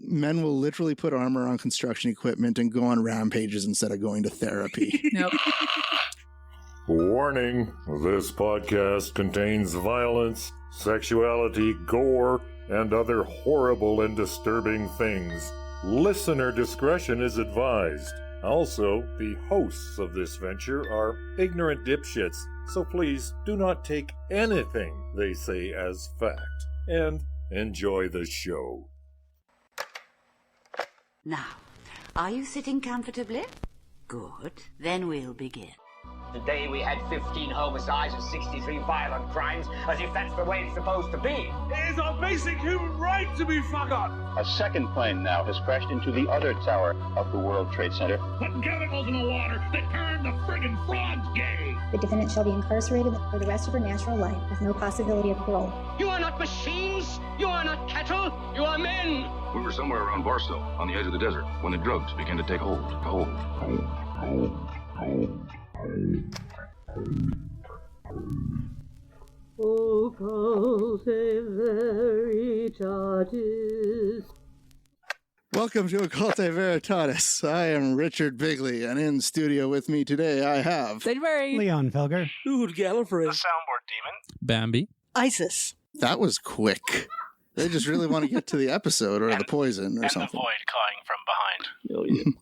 men will literally put armor on construction equipment and go on rampages instead of going to therapy. Nope. Warning, this podcast contains violence, sexuality, gore, and other horrible and disturbing things. Listener discretion is advised. Also, the hosts of this venture are ignorant dipshits, so please do not take anything they say as fact. And enjoy the show. Now, are you sitting comfortably? Good. Then we'll begin. Today we had 15 homicides and 63 violent crimes, as if that's the way it's supposed to be. It is our basic human right to be forgotten. A second plane now has crashed into the other tower of the World Trade Center. Putting chemicals in the water that turn the friggin' frogs gay. The defendant shall be incarcerated for the rest of her natural life with no possibility of parole. You are not machines. You are not cattle. You are men. We were somewhere around Barstow, on the edge of the desert, when the drugs began to take hold. Occultae Veritatis. Welcome to Occultae Veritatis. I am Richard Bigley, and in studio with me today I have... Murray. Leon Felger. Dude, Gallifrey. The soundboard demon. Bambi. Isis. That was quick. They just really want to get to the episode or the poison or something. And the void cawing from behind. Oh, yeah.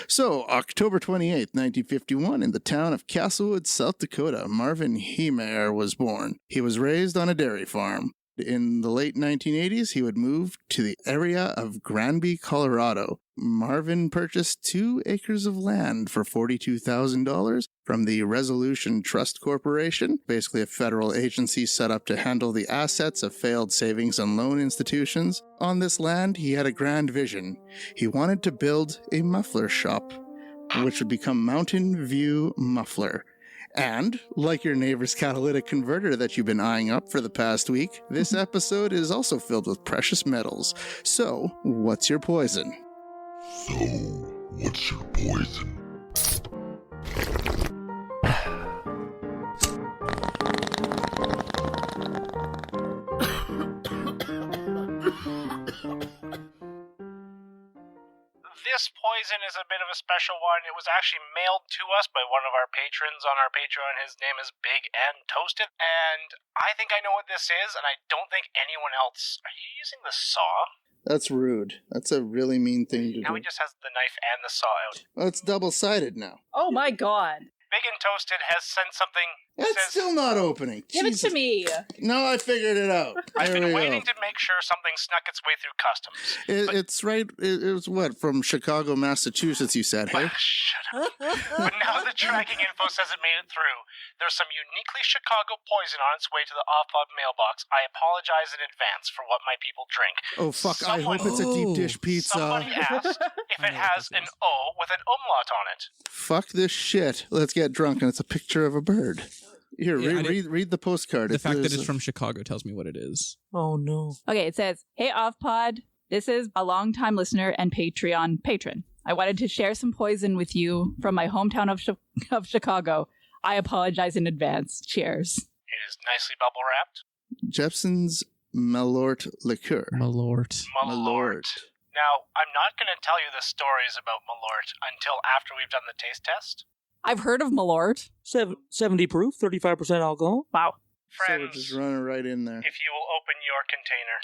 So, October 28th, 1951, in the town of Castlewood, South Dakota, Marvin Heemeyer was born. He was raised on a dairy farm. In the late 1980s, he would move to the area of Granby, Colorado. Marvin purchased 2 acres of land for $42,000 from the Resolution Trust Corporation, basically a federal agency set up to handle the assets of failed savings and loan institutions. On this land, he had a grand vision. He wanted to build a muffler shop, which would become Mountain View Muffler. And, like your neighbor's catalytic converter that you've been eyeing up for the past week, this episode is also filled with precious metals. So, what's your poison? This poison is a bit of a special one. It was actually mailed to us by one of our patrons on our Patreon. His name is Big and Toasted. And I think I know what this is, and I don't think anyone else... Are you using the saw? That's rude. That's a really mean thing to do. Now he just has the knife and the saw out. Well, it's double-sided now. Oh my god. Big and Toasted has sent something... It's still not opening. Give it to me. No, I figured it out. I've been waiting to make sure something snuck its way through customs. It's right. It was what, from Chicago, Massachusetts, you said, hey? Shut up. But now the tracking info says it made it through. There's some uniquely Chicago poison on its way to the OVPOD mailbox. I apologize in advance for what my people drink. Oh, fuck. I hope it's a deep dish pizza. Somebody asked if it has an O with an umlaut on it. Fuck this shit. Let's get drunk, and it's a picture of a bird. Here, read the postcard. The fact that it's from Chicago tells me what it is. Oh, no. Okay, it says, "Hey, OVPOD, this is a longtime listener and Patreon patron. I wanted to share some poison with you from my hometown of Chicago. I apologize in advance. Cheers." It is nicely bubble wrapped. Jepson's Malort liqueur. Malort. Now, I'm not going to tell you the stories about Malort until after we've done the taste test. I've heard of Malort. 70 proof, 35% alcohol. Wow. So we're just running right in there. If you will open your container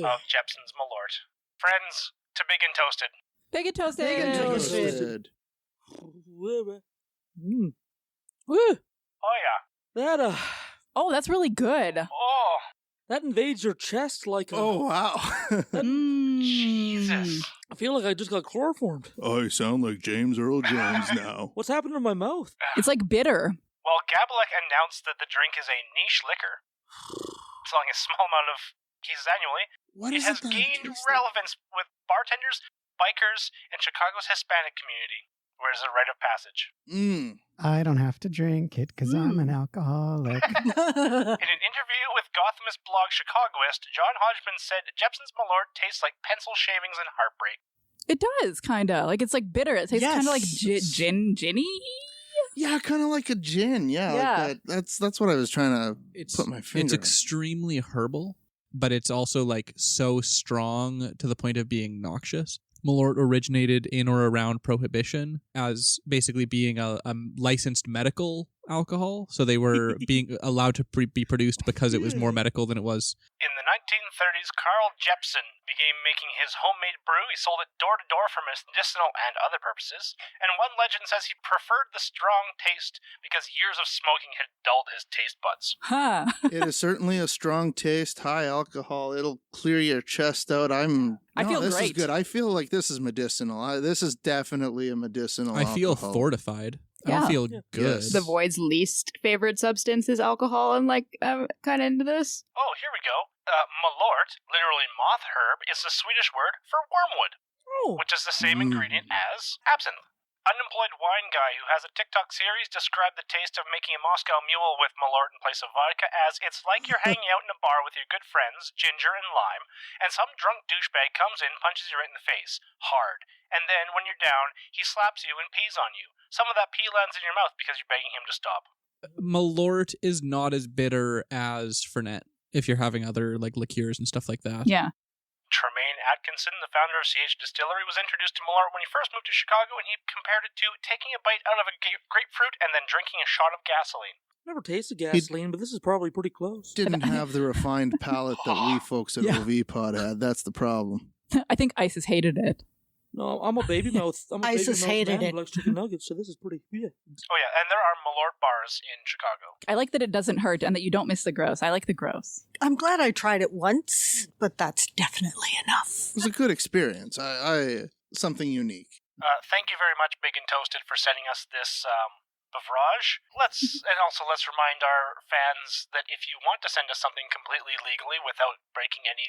of Jepson's Malort. Friends, to Big and Toasted. Big and Toasted. Big and Toasted. Mm. Woo. Oh, yeah. That, Oh, that's really good. Oh. That invades your chest like a... Oh, wow. Jesus. I feel like I just got chloroformed. I sound like James Earl Jones now. What's happened to my mouth? It's like bitter. Well, Gabalek announced that the drink is a niche liquor, selling a small amount of cases annually. It has gained relevance with bartenders, bikers, and Chicago's Hispanic community, where it's a rite of passage. I don't have to drink it because I'm an alcoholic. In an interview with Gothamist blog Chicagoist, John Hodgman said Jepson's Malort tastes like pencil shavings and heartbreak. It does, kind of. Like, it's like bitter. It tastes kind of like ginny? Yeah, kind of like a gin. Yeah. Like that. That's what I was trying to put my finger It's extremely herbal, but it's also like so strong to the point of being noxious. Malort originated in or around Prohibition as basically being a licensed medical alcohol. So they were being allowed to be produced because it was more medical than it was. In the 1930s, Carl Jepsen began making his homemade brew. He sold it door to door for medicinal and other purposes. And one legend says he preferred the strong taste because years of smoking had dulled his taste buds. Huh. It is certainly a strong taste, high alcohol. It'll clear your chest out. I feel this great. Is good. I feel like this is medicinal. This is definitely a medicinal I feel alcohol. fortified. I Yeah. don't feel good. Yes. The Void's least favorite substance is alcohol, and kind of into this. Oh, here we go. Malort, literally moth herb, is the Swedish word for wormwood, which is the same ingredient as absinthe. Unemployed wine guy who has a TikTok series described the taste of making a Moscow Mule with Malort in place of vodka as it's like you're hanging out in a bar with your good friends, Ginger and Lime, and some drunk douchebag comes in, punches you right in the face, hard, and then when you're down, he slaps you and pees on you. Some of that pee lands in your mouth because you're begging him to stop. Malort is not as bitter as Fernet if you're having other like liqueurs and stuff like that. Yeah. Tremaine Atkinson, the founder of CH Distillery, was introduced to Malort when he first moved to Chicago, and he compared it to taking a bite out of a grapefruit and then drinking a shot of gasoline. Never tasted gasoline, but this is probably pretty close. Didn't have the refined palate that we folks at OVPOD had. That's the problem. I think Isis hated it. No, I'm a baby mouth. Isis hated man it. who likes chicken nuggets, so this is pretty. Yeah. Oh yeah, and there are Malort bars in Chicago. I like that it doesn't hurt and that you don't miss the gross. I like the gross. I'm glad I tried it once, but that's definitely enough. It was a good experience. I something unique. Thank you very much, Big and Toasted, for sending us this beverage. Let's remind our fans that if you want to send us something completely legally without breaking any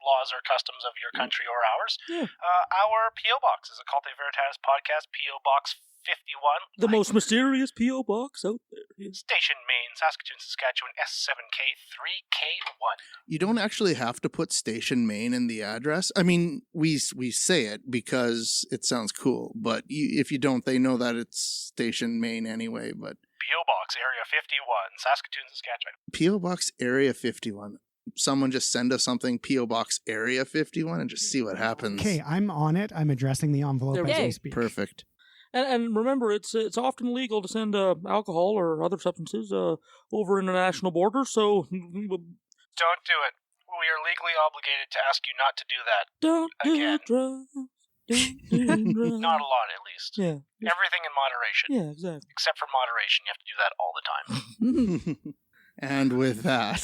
laws or customs of your country or ours, our P.O. Box is Occultae Veritatis Podcast, P.O. Box 51. The most mysterious P.O. box out there. Yeah. Station Main, Saskatoon, Saskatchewan, S7K3K1. You don't actually have to put Station Main in the address. I mean, we say it because it sounds cool, but if you don't, they know that it's Station Main anyway. But P.O. Box, Area 51, Saskatoon, Saskatchewan. P.O. Box, Area 51. Someone just send us something, P.O. Box, Area 51, and just see what happens. Okay, I'm on it. I'm addressing the envelope as we speak. Perfect. And remember, it's often legal to send alcohol or other substances over international borders, so... Don't do it. We are legally obligated to ask you not to do that. Don't again. do drugs. Don't do drugs. Not a lot, at least. Yeah. Everything in moderation. Yeah, exactly. Except for moderation. You have to do that all the time. And with that...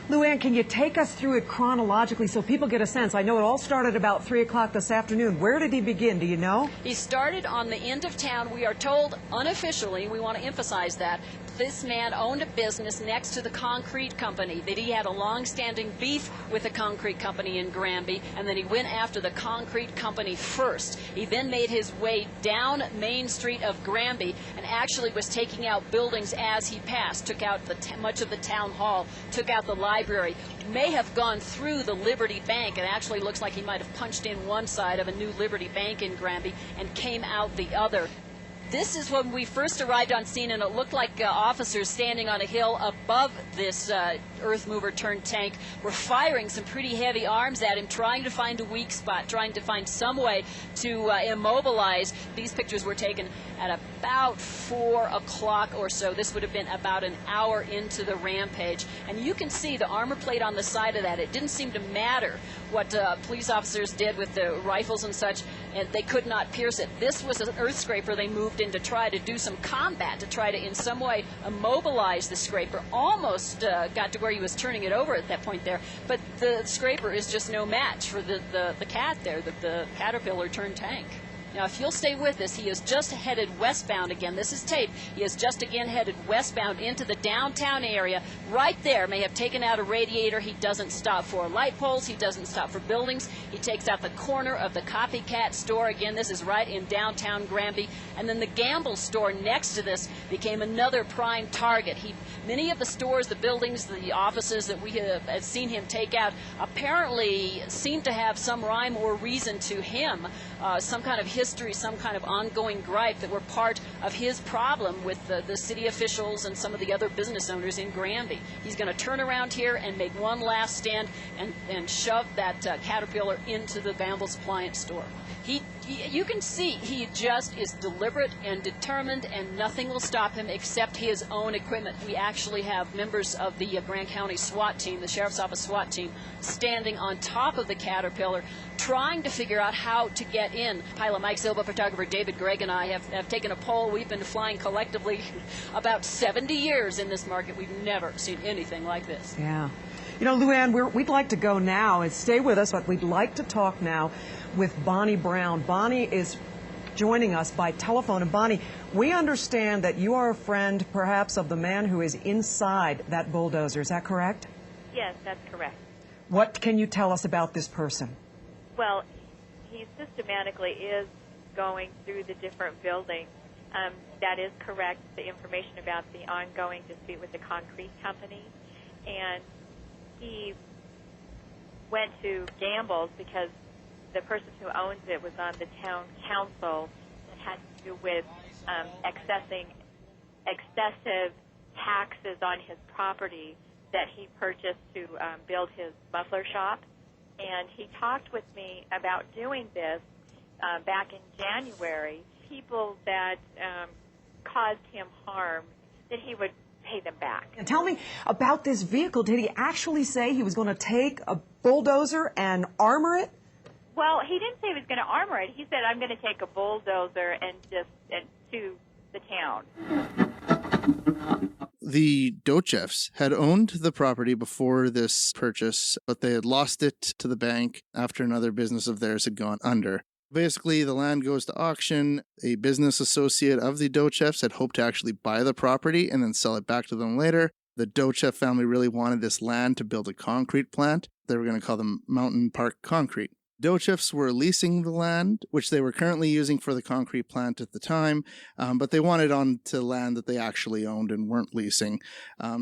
Luann, can you take us through it chronologically so people get a sense? I know it all started about 3 o'clock this afternoon. Where did he begin? Do you know? He started on the end of town. We are told unofficially, we want to emphasize that, this man owned a business next to the concrete company, that he had a long-standing beef with the concrete company in Granby, and then he went after the concrete company first. He then made his way down Main Street of Granby and actually was taking out buildings as he passed, took out much of the town hall, took out the library, may have gone through the Liberty Bank. It actually looks like he might have punched in one side of a new Liberty Bank in Granby and came out the other. This is when we first arrived on scene, and it looked like officers standing on a hill above this earth mover turned tank were firing some pretty heavy arms at him, trying to find a weak spot, trying to find some way to immobilize. These pictures were taken at about 4 o'clock or so. This would have been about an hour into the rampage. And you can see the armor plate on the side of that. It didn't seem to matter what police officers did with the rifles and such, and they could not pierce it. This was an earth scraper they moved in to try to do some combat, to try to in some way immobilize the scraper. Almost got to where he was turning it over at that point there, but the scraper is just no match for the cat there, the caterpillar turned tank. Now, if you'll stay with us, he has just headed westbound again. This is tape. He has just again headed westbound into the downtown area. Right there, may have taken out a radiator. He doesn't stop for light poles. He doesn't stop for buildings. He takes out the corner of the Copycat store. Again, this is right in downtown Granby. And then the Gamble store next to this became another prime target. Many of the stores, the buildings, the offices that we have seen him take out apparently seem to have some rhyme or reason to him, some kind of history, some kind of ongoing gripe that we're part of his problem with the city officials and some of the other business owners in Granby. He's going to turn around here and make one last stand and shove that Caterpillar into the Bamble's appliance store. You can see he just is deliberate and determined, and nothing will stop him except his own equipment. We actually have members of the Grant County SWAT team, the Sheriff's Office SWAT team, standing on top of the Caterpillar, trying to figure out how to get in. Pilot Mike Silva, photographer David Gregg, and I have taken a poll. We've been flying collectively about 70 years in this market. We've never seen anything like this. Yeah. You know, Luann, we'd like to go now and stay with us, but we'd like to talk now with Bonnie Brown. Bonnie is joining us by telephone. And Bonnie, we understand that you are a friend, perhaps, of the man who is inside that bulldozer. Is that correct? Yes, that's correct. What can you tell us about this person? Well, he systematically is going through the different buildings. That is correct, the information about the ongoing dispute with the concrete company. And he went to Gamble's because the person who owns it was on the town council. It had to do with excessive taxes on his property that he purchased to build his muffler shop. And he talked with me about doing this back in January. People that caused him harm, that he would pay them back. And tell me about this vehicle. Did he actually say he was going to take a bulldozer and armor it? Well, he didn't say he was going to armor it. He said, I'm going to take a bulldozer and to the town. The Dochefs had owned the property before this purchase, but they had lost it to the bank after another business of theirs had gone under. Basically, the land goes to auction. A business associate of the Dochefs had hoped to actually buy the property and then sell it back to them later. The Dochef family really wanted this land to build a concrete plant. They were going to call them Mountain Park Concrete. Dochefs were leasing the land, which they were currently using for the concrete plant at the time, but they wanted onto land that they actually owned and weren't leasing.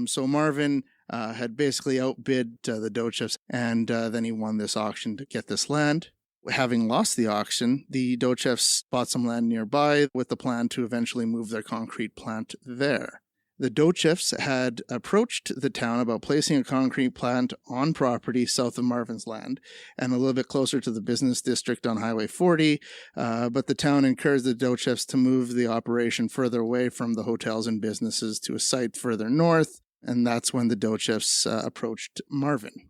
So Marvin had basically outbid the Dochefs, and then he won this auction to get this land. Having lost the auction, the Dochefs bought some land nearby with the plan to eventually move their concrete plant there. The Dochefs had approached the town about placing a concrete plant on property south of Marvin's land and a little bit closer to the business district on Highway 40, but the town encouraged the Dochefs to move the operation further away from the hotels and businesses to a site further north, and that's when the Dochefs approached Marvin.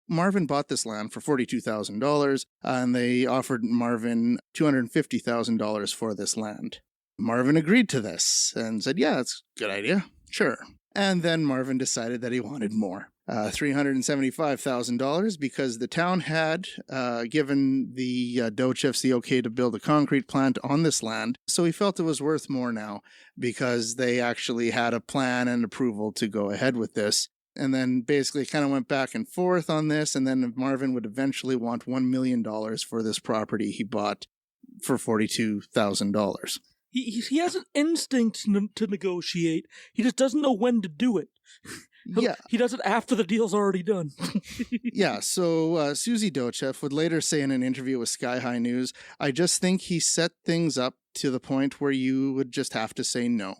Marvin bought this land for $42,000, and they offered Marvin $250,000 for this land. Marvin agreed to this and said, yeah, that's a good idea. Sure. And then Marvin decided that he wanted more, $375,000, because the town had given the Dochefs the okay to build a concrete plant on this land. So he felt it was worth more now because they actually had a plan and approval to go ahead with this. And then basically kind of went back and forth on this. And then Marvin would eventually want $1 million for this property he bought for $42,000. He has an instinct to negotiate. He just doesn't know when to do it. Yeah. He does it after the deal's already done. Yeah, so Susie Dochef would later say in an interview with Sky High News, I just think he set things up to the point where you would just have to say no.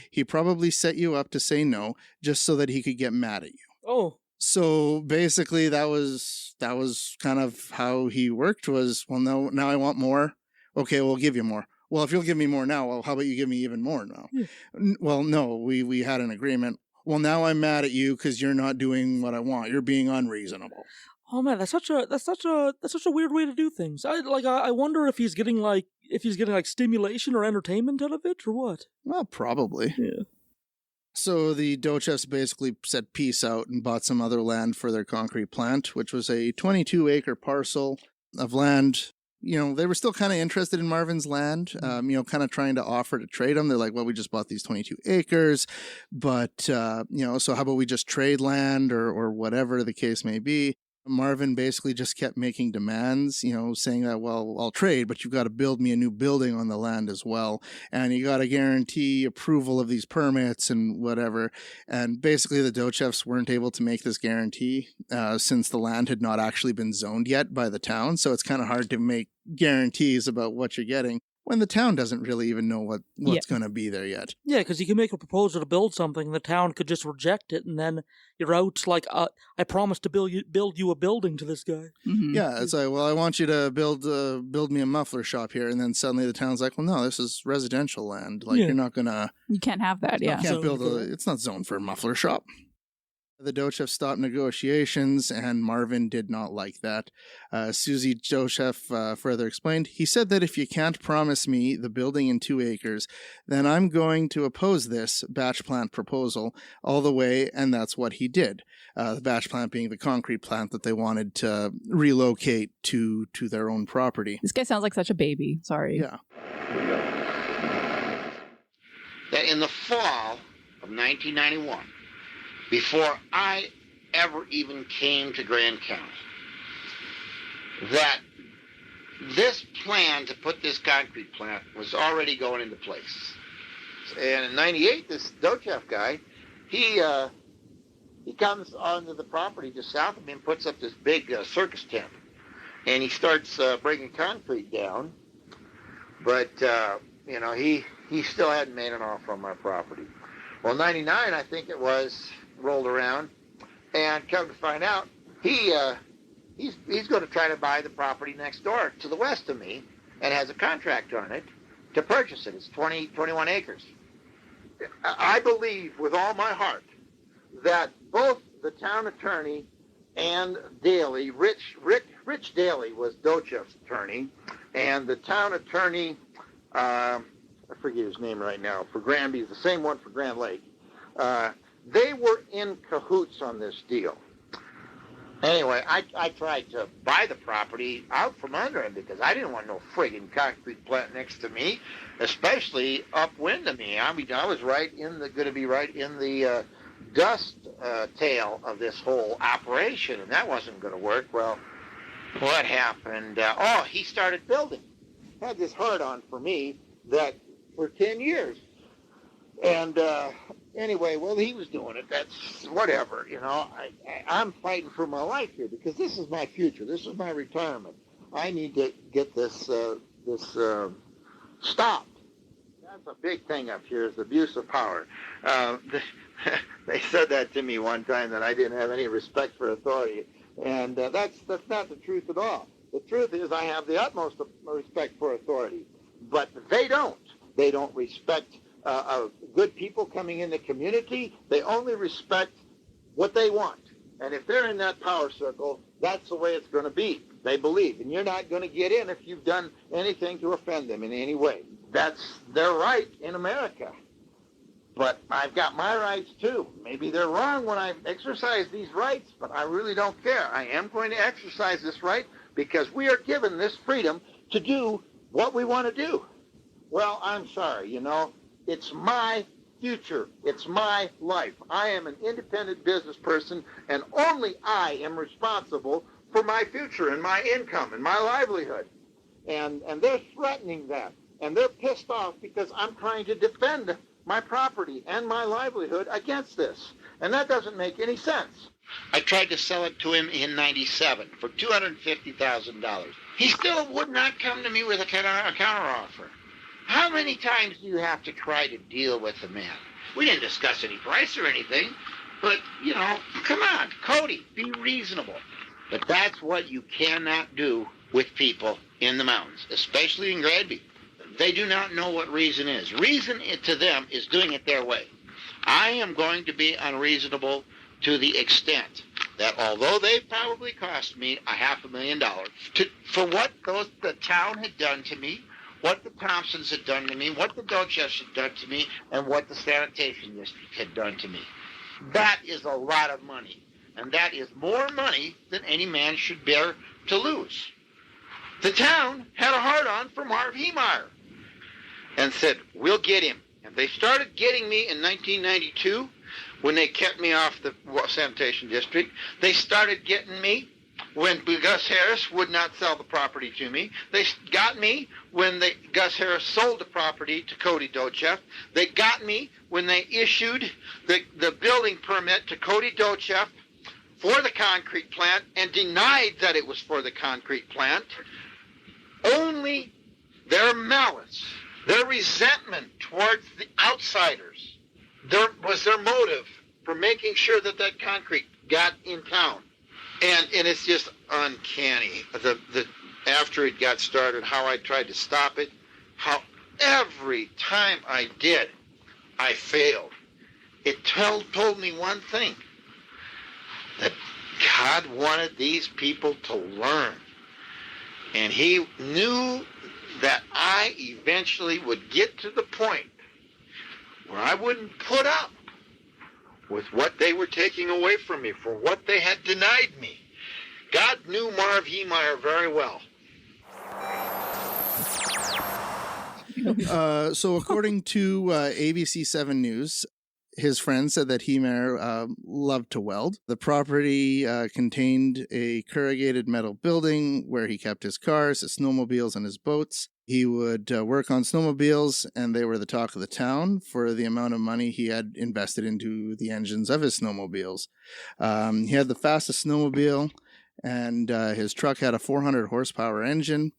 He probably set you up to say no just so that he could get mad at you. Oh. So basically that was kind of how he worked was, well, no, now I want more. Okay, we'll give you more. Well, if you'll give me more now, well, how about you give me even more now? Well, no, we had an agreement. Well, now I'm mad at you because you're not doing what I want. You're being unreasonable. Oh man, that's such a weird way to do things. I wonder if he's getting like stimulation or entertainment out of it or what. Well, probably. Yeah. So the Dochefs basically said peace out and bought some other land for their concrete plant, which was a 22-acre parcel of land. You know, they were still kind of interested in Marvin's land, kind of trying to offer to trade them. They're like, well, we just bought these 22 acres, but, so how about we just trade land or whatever the case may be. Marvin basically just kept making demands, saying that, well, I'll trade, but you've got to build me a new building on the land as well. And you got to guarantee approval of these permits and whatever. And basically the Dochefs weren't able to make this guarantee since the land had not actually been zoned yet by the town. So it's kind of hard to make guarantees about what you're getting when the town doesn't really even know what's going to be there yet. Yeah, because you can make a proposal to build something, and the town could just reject it, and then you're out like, I promised to build you a building to this guy. Mm-hmm. Yeah, it's like, well, I want you to build me a muffler shop here, and then suddenly the town's like, well, no, this is residential land. Like, you're not going to... You can't have that, yeah. You can't build it's not zoned for a muffler shop. The Dochef stopped negotiations, and Marvin did not like that. Susie Dochef further explained, he said that if you can't promise me the building in 2 acres, then I'm going to oppose this batch plant proposal all the way, and that's what he did. The batch plant being the concrete plant that they wanted to relocate to their own property. This guy sounds like such a baby. Sorry. Yeah. That in the fall of 1991, before I ever even came to Grand County, that this plan to put this concrete plant was already going into place. And in 98, this Dochef guy, he comes onto the property just south of me and puts up this big circus tent. And he starts bringing concrete down. But, he still hadn't made an offer on my property. Well, 99, I think it was, rolled around, and come to find out, he's going to try to buy the property next door to the west of me, and has a contract on it to purchase it. It's 21 acres. I believe with all my heart that both the town attorney and Daly, Rich Daly was Dochef's attorney, and the town attorney, I forget his name right now, for Granby, the same one for Grand Lake, they were in cahoots on this deal. Anyway, I tried to buy the property out from under him because I didn't want no friggin' concrete plant next to me, especially upwind of me. I mean, I was going to be right in the dust tail of this whole operation, and that wasn't going to work. Well, what happened? He started building. Had this hard-on for me that for 10 years. And anyway, well, he was doing it. That's whatever, I'm fighting for my life here because this is my future. This is my retirement. I need to get this stopped. That's a big thing up here is abuse of power. They said that to me one time that I didn't have any respect for authority, and that's not the truth at all. The truth is I have the utmost respect for authority, but they don't. They don't respect good people coming in the community. They only respect what they want. And if they're in that power circle, that's the way it's going to be. They believe. And you're not going to get in if you've done anything to offend them in any way. That's their right in America. But I've got my rights too. Maybe they're wrong when I exercise these rights, but I really don't care. I am going to exercise this right because we are given this freedom to do what we want to do. Well, I'm sorry, it's my future. It's my life. I am an independent business person, and only I am responsible for my future and my income and my livelihood. And they're threatening that, and they're pissed off because I'm trying to defend my property and my livelihood against this, and that doesn't make any sense. I tried to sell it to him in 97 for $250,000. He still would not come to me with a counteroffer. How many times do you have to try to deal with the man? We didn't discuss any price or anything, but, come on, Cody, be reasonable. But that's what you cannot do with people in the mountains, especially in Granby. They do not know what reason is. Reason to them is doing it their way. I am going to be unreasonable to the extent that although they probably cost me $500,000 for what the town had done to me, what the Thompsons had done to me, what the Dochefs had done to me, and what the sanitation district had done to me. That is a lot of money, and that is more money than any man should bear to lose. The town had a hard-on for Marvin Heemeyer and said, we'll get him. And they started getting me in 1992 when they kept me off the sanitation district. They started getting me when Gus Harris would not sell the property to me. They got me when Gus Harris sold the property to Cody Dochev. They got me when they issued the building permit to Cody Dochev for the concrete plant and denied that it was for the concrete plant. Only their malice, their resentment towards the outsiders, was their motive for making sure that concrete got in town. And it's just uncanny. After it got started, how I tried to stop it, how every time I did, I failed. It told me one thing, that God wanted these people to learn. And he knew that I eventually would get to the point where I wouldn't put up with what they were taking away from me, for what they had denied me. God knew Marv Heemeyer very well. So according to ABC 7 News, his friend said that Heemeyer loved to weld. The property contained a corrugated metal building where he kept his cars, his snowmobiles, and his boats. He would work on snowmobiles, and they were the talk of the town for the amount of money he had invested into the engines of his snowmobiles. He had the fastest snowmobile, and his truck had a 400 horsepower engine.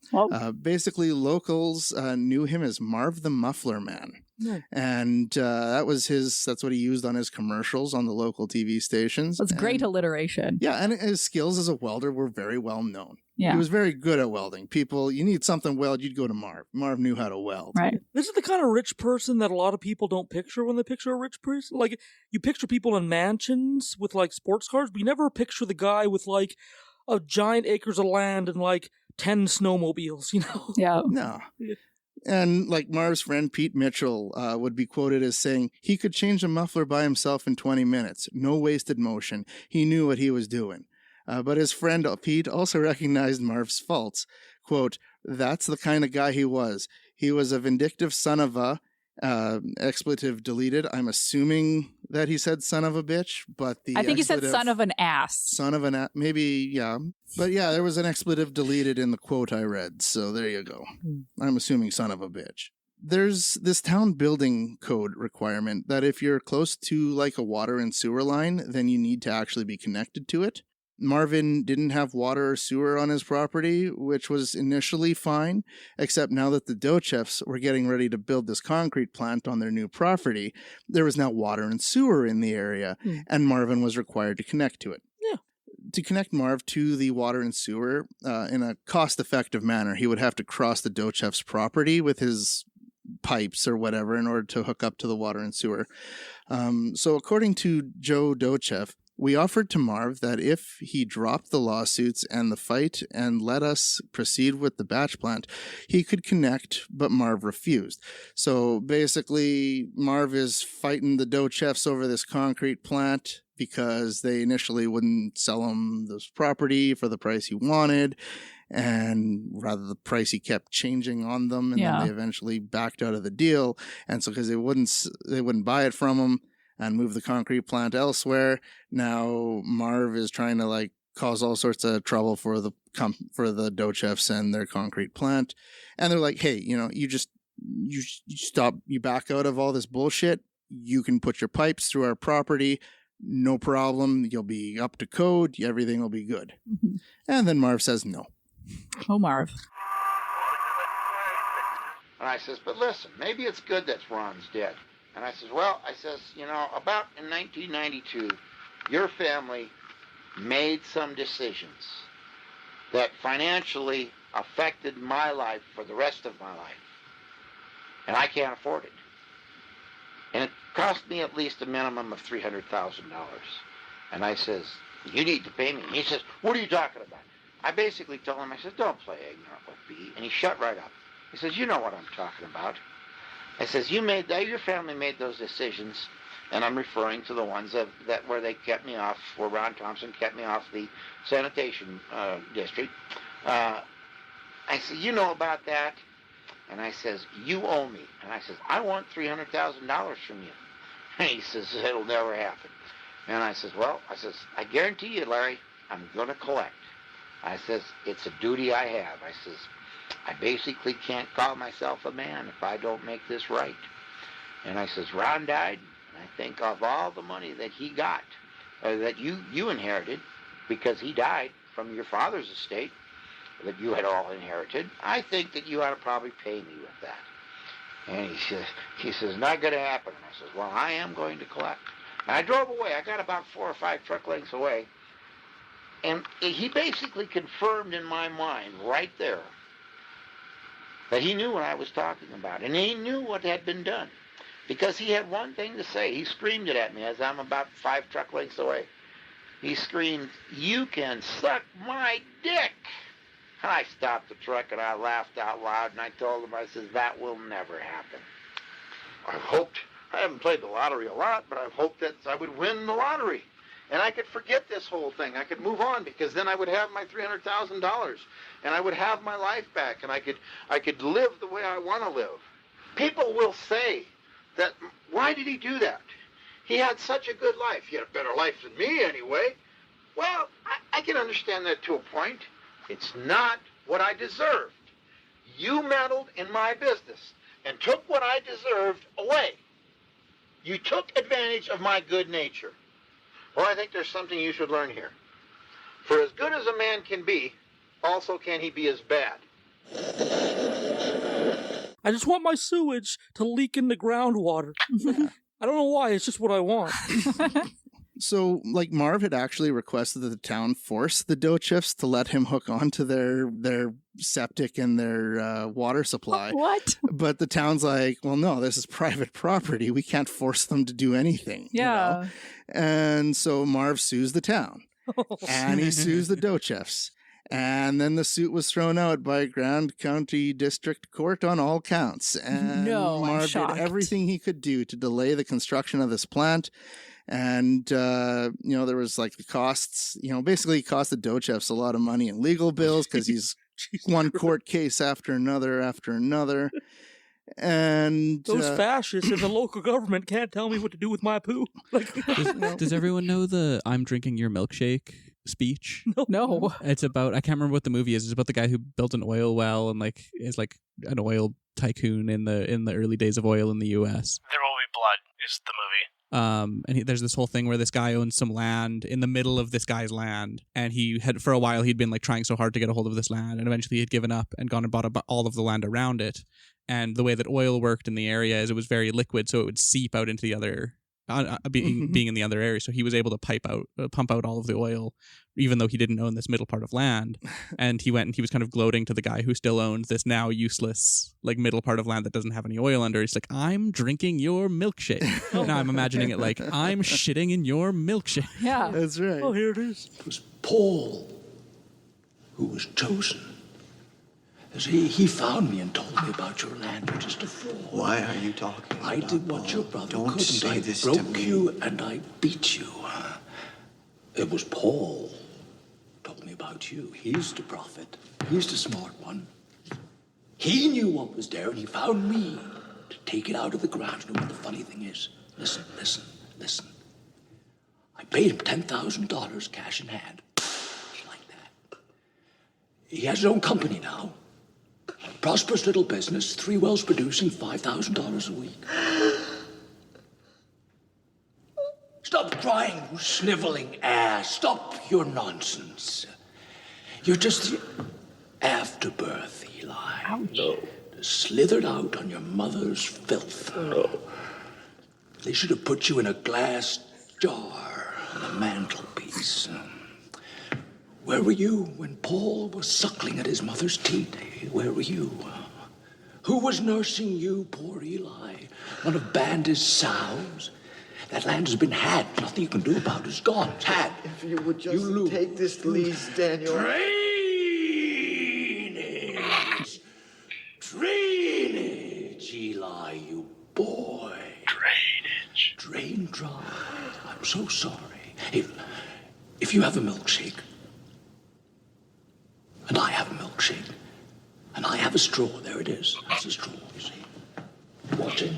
Basically, locals knew him as Marv the Muffler Man. Yeah. And that's what he used on his commercials on the local TV stations. That's great alliteration. Yeah, and his skills as a welder were very well known. Yeah. He was very good at welding. You need something weld, you'd go to Marv. Marv knew how to weld. Right. This is the kind of rich person that a lot of people don't picture when they picture a rich person. Like, you picture people in mansions with, like, sports cars, but you never picture the guy with, like, a giant acres of land and, like, 10 snowmobiles, you know? Yeah. No. And like Marv's friend Pete Mitchell would be quoted as saying, he could change a muffler by himself in 20 minutes. No wasted motion. He knew what he was doing. But his friend Pete also recognized Marv's faults. Quote, that's the kind of guy he was. He was a vindictive son of a, expletive deleted. I'm assuming that he said son of a bitch, but I think he said son of an ass. Son of an ass, maybe, yeah. But yeah, there was an expletive deleted in the quote I read, so there you go. I'm assuming son of a bitch. There's this town building code requirement that if you're close to like a water and sewer line, then you need to actually be connected to it. Marvin didn't have water or sewer on his property, which was initially fine, except now that the Dochefs were getting ready to build this concrete plant on their new property, there was now water and sewer in the area, and Marvin was required to connect to it. Yeah. To connect Marv to the water and sewer in a cost-effective manner, he would have to cross the Dochefs' property with his pipes or whatever in order to hook up to the water and sewer. So according to Joe Dochev, we offered to Marv that if he dropped the lawsuits and the fight and let us proceed with the batch plant, he could connect, but Marv refused. So basically, Marv is fighting the Dochefs over this concrete plant because they initially wouldn't sell him this property for the price he wanted, and rather the price he kept changing on them, and then they eventually backed out of the deal. And so because they wouldn't buy it from him and move the concrete plant elsewhere, now Marv is trying to like cause all sorts of trouble for the Dochefs and their concrete plant. And they're like, hey, you back out of all this bullshit. You can put your pipes through our property. No problem. You'll be up to code. Everything will be good. Mm-hmm. And then Marv says no. Oh, Marv. And I says, but listen, maybe it's good that Ron's dead. And I says, well, about in 1992, your family made some decisions that financially affected my life for the rest of my life. And I can't afford it. And it cost me at least a minimum of $300,000. And I says, you need to pay me. And he says, what are you talking about? I basically told him, I said, don't play ignorant with me. And he shut right up. He says, you know what I'm talking about. I says, your family made those decisions, and I'm referring to the ones that where they kept me off, where Ron Thompson kept me off the sanitation district. I said, you know about that? And I says, you owe me. And I says, I want $300,000 from you. And he says, it'll never happen. And I says, I guarantee you, Larry, I'm going to collect. I says, it's a duty I have. I says, I basically can't call myself a man if I don't make this right. And I says, Ron died, and I think of all the money that he got, that you inherited, because he died from your father's estate, that you had all inherited, I think that you ought to probably pay me with that. And he says, not going to happen. And I says, well, I am going to collect. And I drove away. I got about 4 or 5 truck lengths away. And he basically confirmed in my mind right there that he knew what I was talking about. And he knew what had been done. Because he had one thing to say. He screamed it at me as I'm about 5 truck lengths away. He screamed, you can suck my dick. And I stopped the truck and I laughed out loud and I told him, I says, that will never happen. I've hoped, I haven't played the lottery a lot, but I've hoped that I would win the lottery. And I could forget this whole thing. I could move on because then I would have my $300,000 and I would have my life back and I could live the way I want to live. People will say that, why did he do that? He had such a good life. He had a better life than me anyway. Well, I can understand that to a point. It's not what I deserved. You meddled in my business and took what I deserved away. You took advantage of my good nature. Well, I think there's something you should learn here. For as good as a man can be, also can he be as bad. I just want my sewage to leak into groundwater. I don't know why, it's just what I want. So, like, Marv had actually requested that the town force the Dochefs to let him hook onto their septic and their water supply. What? But the town's like, well, no, this is private property. We can't force them to do anything. Yeah. You know? And so Marv sues the town. And he sues the Dochefs. And then the suit was thrown out by Grand County District Court on all counts. And Marv did everything he could do to delay the construction of this plant. And, there was like the costs, basically it cost the Dochefs a lot of money in legal bills because he's one court case after another. And those fascists in the local government can't tell me what to do with my poo. Does everyone know the I'm drinking your milkshake speech? No. It's about, I can't remember what the movie is. It's about the guy who built an oil well and is like an oil tycoon in the early days of oil in the US. There Will Be Blood is the movie. And there's this whole thing where this guy owns some land in the middle of this guy's land, and he had, for a while, he'd been like trying so hard to get a hold of this land, and eventually he'd given up and gone and bought all of the land around it. And the way that oil worked in the area is it was very liquid, so it would seep out into the other, being in the other area. So he was able to pump out all of the oil, even though he didn't own this middle part of land. And he went and he was kind of gloating to the guy who still owned this now useless, like, middle part of land that doesn't have any oil under. He's like, I'm drinking your milkshake. Now I'm imagining it like, I'm shitting in your milkshake. Yeah. That's right. Oh, here it is. It was Paul who was chosen. He found me and told me about your land just before. Why are you talking I about did what Paul? your brother Don't couldn't. say I this to broke me. you and I beat you. It was Paul who told me about you. He's the prophet. He's the smart one. He knew what was there and he found me to take it out of the ground. You know what the funny thing is? Listen. I paid him $10,000 cash in hand. Just like that. He has his own company now. Prosperous little business, 3 wells producing $5,000 a week. Stop crying, you sniveling ass. Stop your nonsense. You're just the afterbirth, Eli. Ouch. No. Slithered out on your mother's filth. No. They should have put you in a glass jar on a mantelpiece. Where were you when Paul was suckling at his mother's teat? Where were you? Who was nursing you, poor Eli? One of Bandit's sows? That land has been had. Nothing you can do about it. It's gone. It's had. If you would just take this lease, Daniel. Drainage, Eli, you boy. Drainage. Drain dry. I'm so sorry. If you have a milkshake, and I have a milkshake, and I have a straw, there it is. That's a straw, you see. Watching.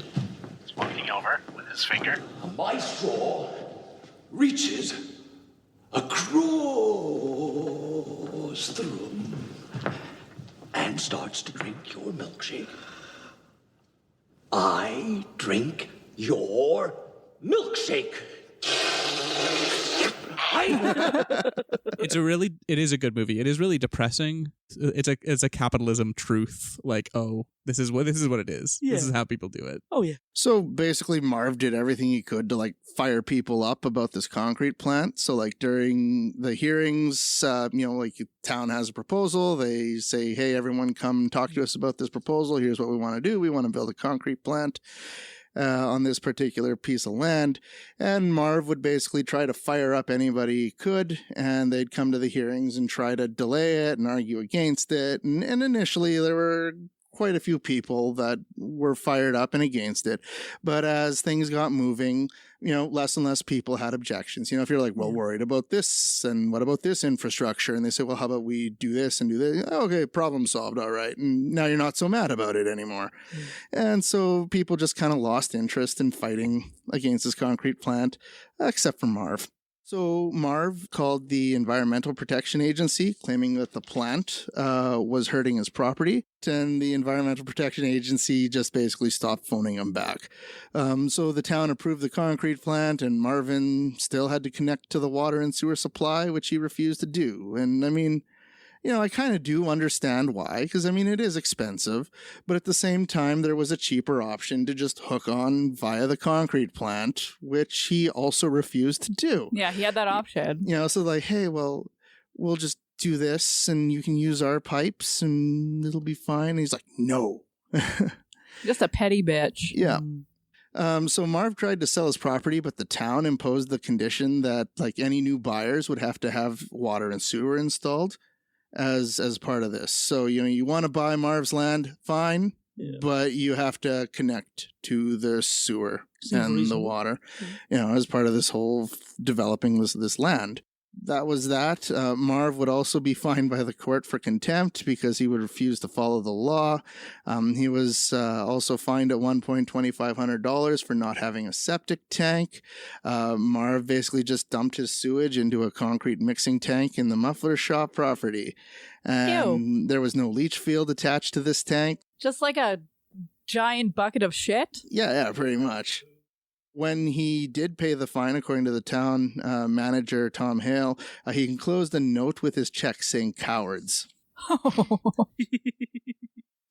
He's walking over with his finger. And my straw reaches across the room and starts to drink your milkshake, I drink your milkshake. It is a good movie. It is really depressing. It's a capitalism truth. Like, oh, this is what it is. Yeah. This is how people do it. Oh yeah. So basically Marv did everything he could to like fire people up about this concrete plant. So like during the hearings, like the town has a proposal. They say, hey, everyone come talk to us about this proposal. Here's what we want to do. We want to build a concrete plant on this particular piece of land. And Marv would basically try to fire up anybody he could, and they'd come to the hearings and try to delay it and argue against it. And initially there were quite a few people that were fired up and against it. But as things got moving, less and less people had objections. If you're like, well, worried about this, and what about this infrastructure? And they say, well, how about we do this and do this? Okay, problem solved. All right. And now you're not so mad about it anymore. And so people just kind of lost interest in fighting against this concrete plant, except for Marv. So Marv called the Environmental Protection Agency, claiming that the plant was hurting his property, and the Environmental Protection Agency just basically stopped phoning him back. So the town approved the concrete plant, and Marvin still had to connect to the water and sewer supply, which he refused to do. And I mean, I kind of do understand why, because it is expensive, but at the same time, there was a cheaper option to just hook on via the concrete plant, which he also refused to do. Yeah, he had that option. So like, hey, well, we'll just do this and you can use our pipes and it'll be fine. And he's like, no. Just a petty bitch. Yeah. So Marv tried to sell his property, but the town imposed the condition that like any new buyers would have to have water and sewer installed as part of this. So, you want to buy Marv's land, fine, but you have to connect to the sewer and the water, as part of this whole developing this land. That was that. Marv would also be fined by the court for contempt because he would refuse to follow the law. He was also fined at one point $2,500 for not having a septic tank. Marv basically just dumped his sewage into a concrete mixing tank in the muffler shop property. And there was no leach field attached to this tank. Just like a giant bucket of shit? Yeah, pretty much. When he did pay the fine, according to the town manager, Tom Hale, he enclosed a note with his check saying cowards.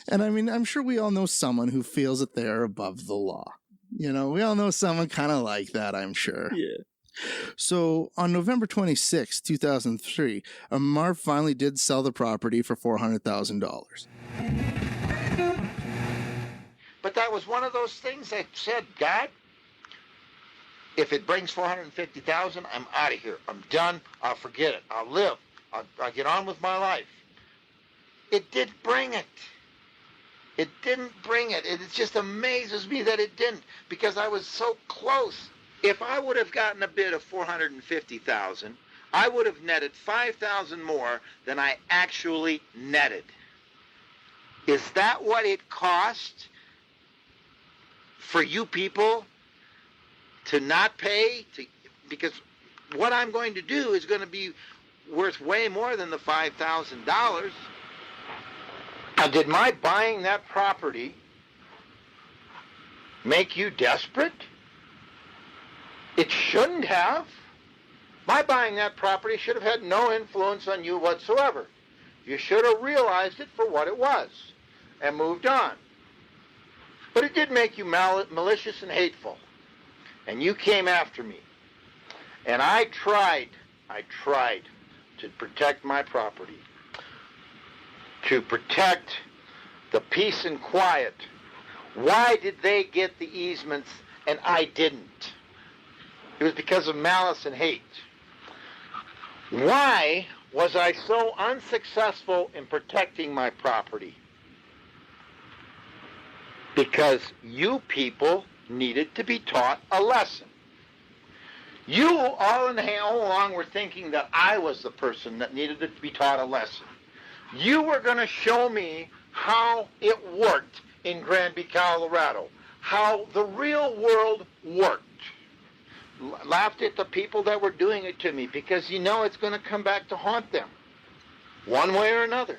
And I'm sure we all know someone who feels that they are above the law. We all know someone kind of like that, I'm sure. Yeah. So on November 26, 2003, Marv finally did sell the property for $400,000. But that was one of those things that said, God, if it brings $450,000, I'm out of here. I'm done. I'll forget it. I'll live. I'll get on with my life. It did bring it. It didn't bring it. It just amazes me that it didn't, because I was so close. If I would have gotten a bid of $450,000, I would have netted $5,000 more than I actually netted. Is that what it cost for you people to not pay? Because what I'm going to do is going to be worth way more than the $5,000. Now, did my buying that property make you desperate? It shouldn't have. My buying that property should have had no influence on you whatsoever. You should have realized it for what it was and moved on. But it did make you malicious and hateful. And you came after me. And I tried to protect my property, to protect the peace and quiet. Why did they get the easements and I didn't? It was because of malice and hate. Why was I so unsuccessful in protecting my property? Because you people needed to be taught a lesson. You all along were thinking that I was the person that needed to be taught a lesson. You were going to show me how it worked in Granby, Colorado, how the real world worked. laughed at the people that were doing it to me, because you know it's going to come back to haunt them, one way or another.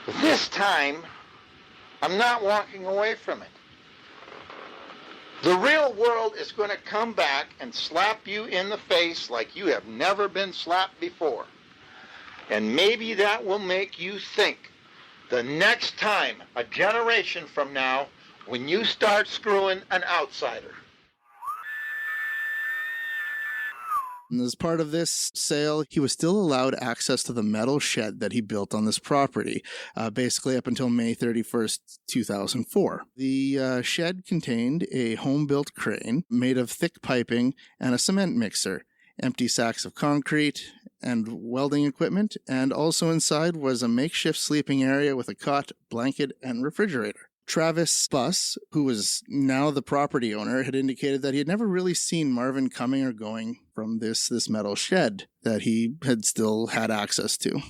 But this time, I'm not walking away from it. The real world is going to come back and slap you in the face like you have never been slapped before. And maybe that will make you think the next time, a generation from now, when you start screwing an outsider. And as part of this sale, he was still allowed access to the metal shed that he built on this property, basically up until May 31st, 2004. The shed contained a home-built crane made of thick piping and a cement mixer, empty sacks of concrete, and welding equipment, and also inside was a makeshift sleeping area with a cot, blanket, and refrigerator. Travis Buss, who was now the property owner, had indicated that he had never really seen Marvin coming or going from this metal shed that he had still had access to.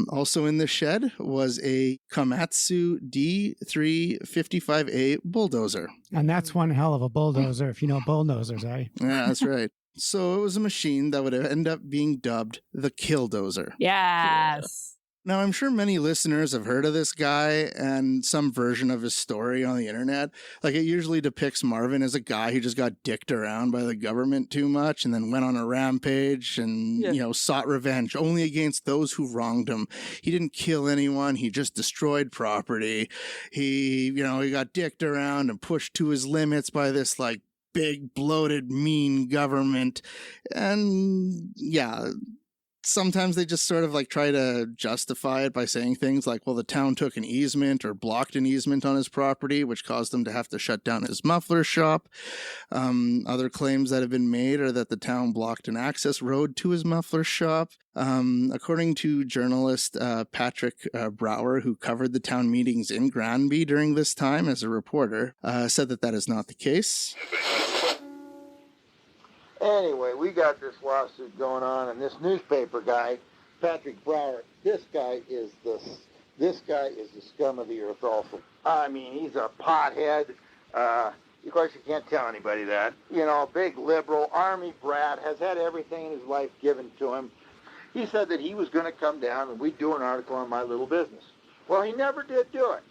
Also in the shed was a Komatsu D355A bulldozer. And that's one hell of a bulldozer, if you know bulldozers, eh? Yeah, that's right. So it was a machine that would end up being dubbed the Killdozer. Yes. Now, I'm sure many listeners have heard of this guy and some version of his story on the internet. Like, it usually depicts Marvin as a guy who just got dicked around by the government too much and then went on a rampage and, sought revenge only against those who wronged him. He didn't kill anyone. He just destroyed property. He got dicked around and pushed to his limits by this, big, bloated, mean government. And, yeah, sometimes they just sort of try to justify it by saying things like, well, the town took an easement or blocked an easement on his property, which caused him to have to shut down his muffler shop. Other claims that have been made are that the town blocked an access road to his muffler shop. According to journalist Patrick Brower, who covered the town meetings in Granby during this time as a reporter, said that is not the case. Anyway, we got this lawsuit going on, and this newspaper guy, Patrick Brower, this guy is the scum of the earth also. I mean, he's a pothead. Of course, you can't tell anybody that. Big liberal, army brat, has had everything in his life given to him. He said that he was going to come down and we'd do an article on my little business. Well, he never did do it.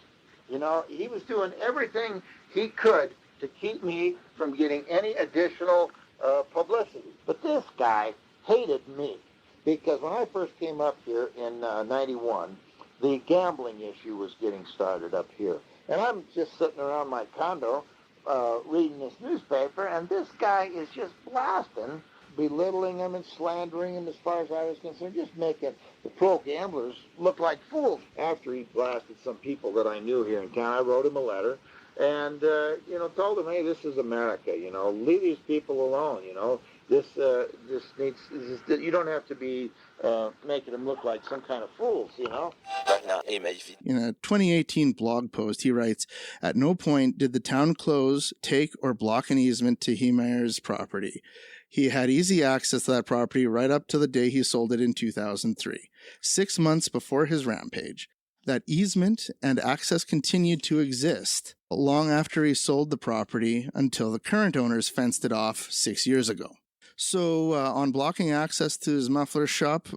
He was doing everything he could to keep me from getting any additional publicity. But this guy hated me because when I first came up here in 91, the gambling issue was getting started up here. And I'm just sitting around my condo reading this newspaper, and this guy is just blasting, belittling him and slandering him as far as I was concerned, just making the pro gamblers look like fools. After he blasted some people that I knew here in town, I wrote him a letter and, told him, hey, this is America, leave these people alone, this needs, you don't have to be making them look like some kind of fools, In a 2018 blog post, he writes, "At no point did the town close, take, or block an easement to Heemeyer's property. He had easy access to that property right up to the day he sold it in 2003, 6 months before his rampage. That easement and access continued to exist long after he sold the property until the current owners fenced it off 6 years ago." So on blocking access to his muffler shop,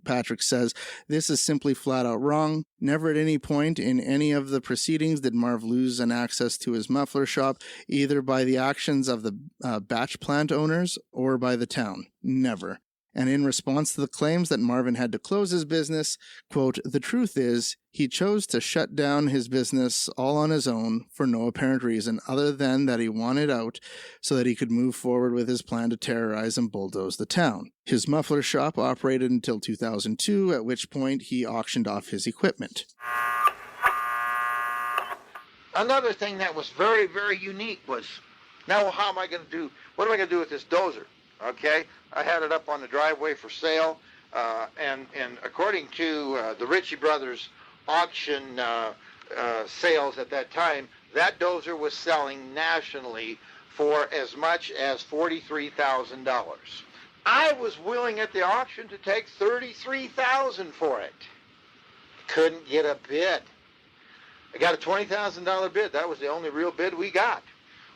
Patrick says, "This is simply flat out wrong. Never at any point in any of the proceedings did Marv lose an access to his muffler shop, either by the actions of the batch plant owners or by the town. Never. And in response to the claims that Marvin had to close his business, quote, the truth is he chose to shut down his business all on his own for no apparent reason other than that he wanted out so that he could move forward with his plan to terrorize and bulldoze the town. His muffler shop operated until 2002, at which point he auctioned off his equipment." Another thing that was very, very unique was, now what am I going to do with this dozer? Okay, I had it up on the driveway for sale, and according to the Ritchie Brothers auction sales at that time, that dozer was selling nationally for as much as $43,000. I was willing at the auction to take $33,000 for it. Couldn't get a bid. I got a $20,000 bid. That was the only real bid we got.